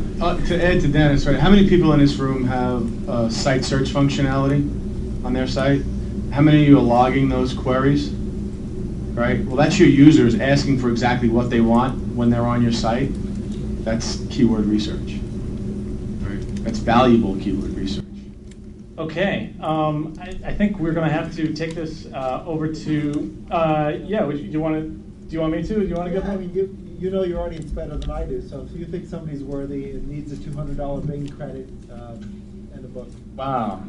to add to Dennis, right, how many people in this room have site search functionality on their site? How many of you are logging those queries? Right? Well, that's your users asking for exactly what they want when they're on your site. That's keyword research. Right? That's valuable keyword research. Okay, I think we're going to have to take this over to, yeah, do you want me to? Do you want to go? I mean, you know your audience better than I do, so if you think somebody's worthy and needs a $200 Bing credit and a book. Wow,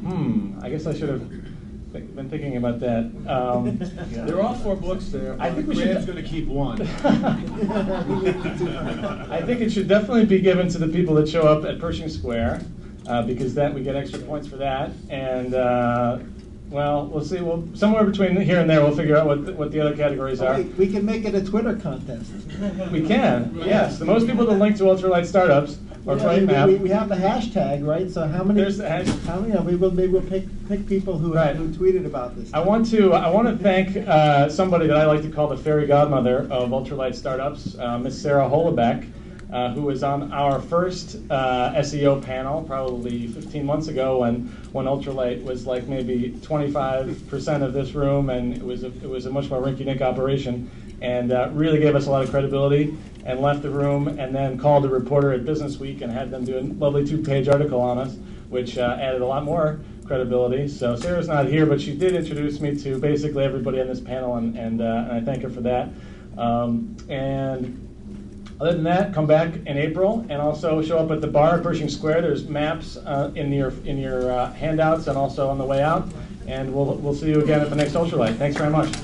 I guess I should have been thinking about that. There are 4 books there. I think we Graham's should. going to keep one. I think it should definitely be given to the people that show up at Pershing Square. Because that we get extra points for that, and well, we'll see. Well, somewhere between here and there, we'll figure out what the other categories are. We can make it a Twitter contest. We can, yes. The most people that link to ultralight startups or PriceMap. We have the hashtag, right? So how many? There's the hashtag. How many? Maybe we'll pick people who tweeted about this. I want to thank somebody that I like to call the fairy godmother of ultralight startups, Miss Sarah Holobeck. Who was on our first SEO panel probably 15 months ago when ultralight was like maybe 25% of this room, and it was a much more rinky-dink operation, and really gave us a lot of credibility, and left the room and then called a reporter at Business Week and had them do a lovely 2-page article on us, which added a lot more credibility. So Sarah's not here, but she did introduce me to basically everybody on this panel, and I thank her for that. And other than that, come back in April and also show up at the bar at Pershing Square. There's maps in your handouts and also on the way out. And we'll see you again at the next Ultralight. Thanks very much.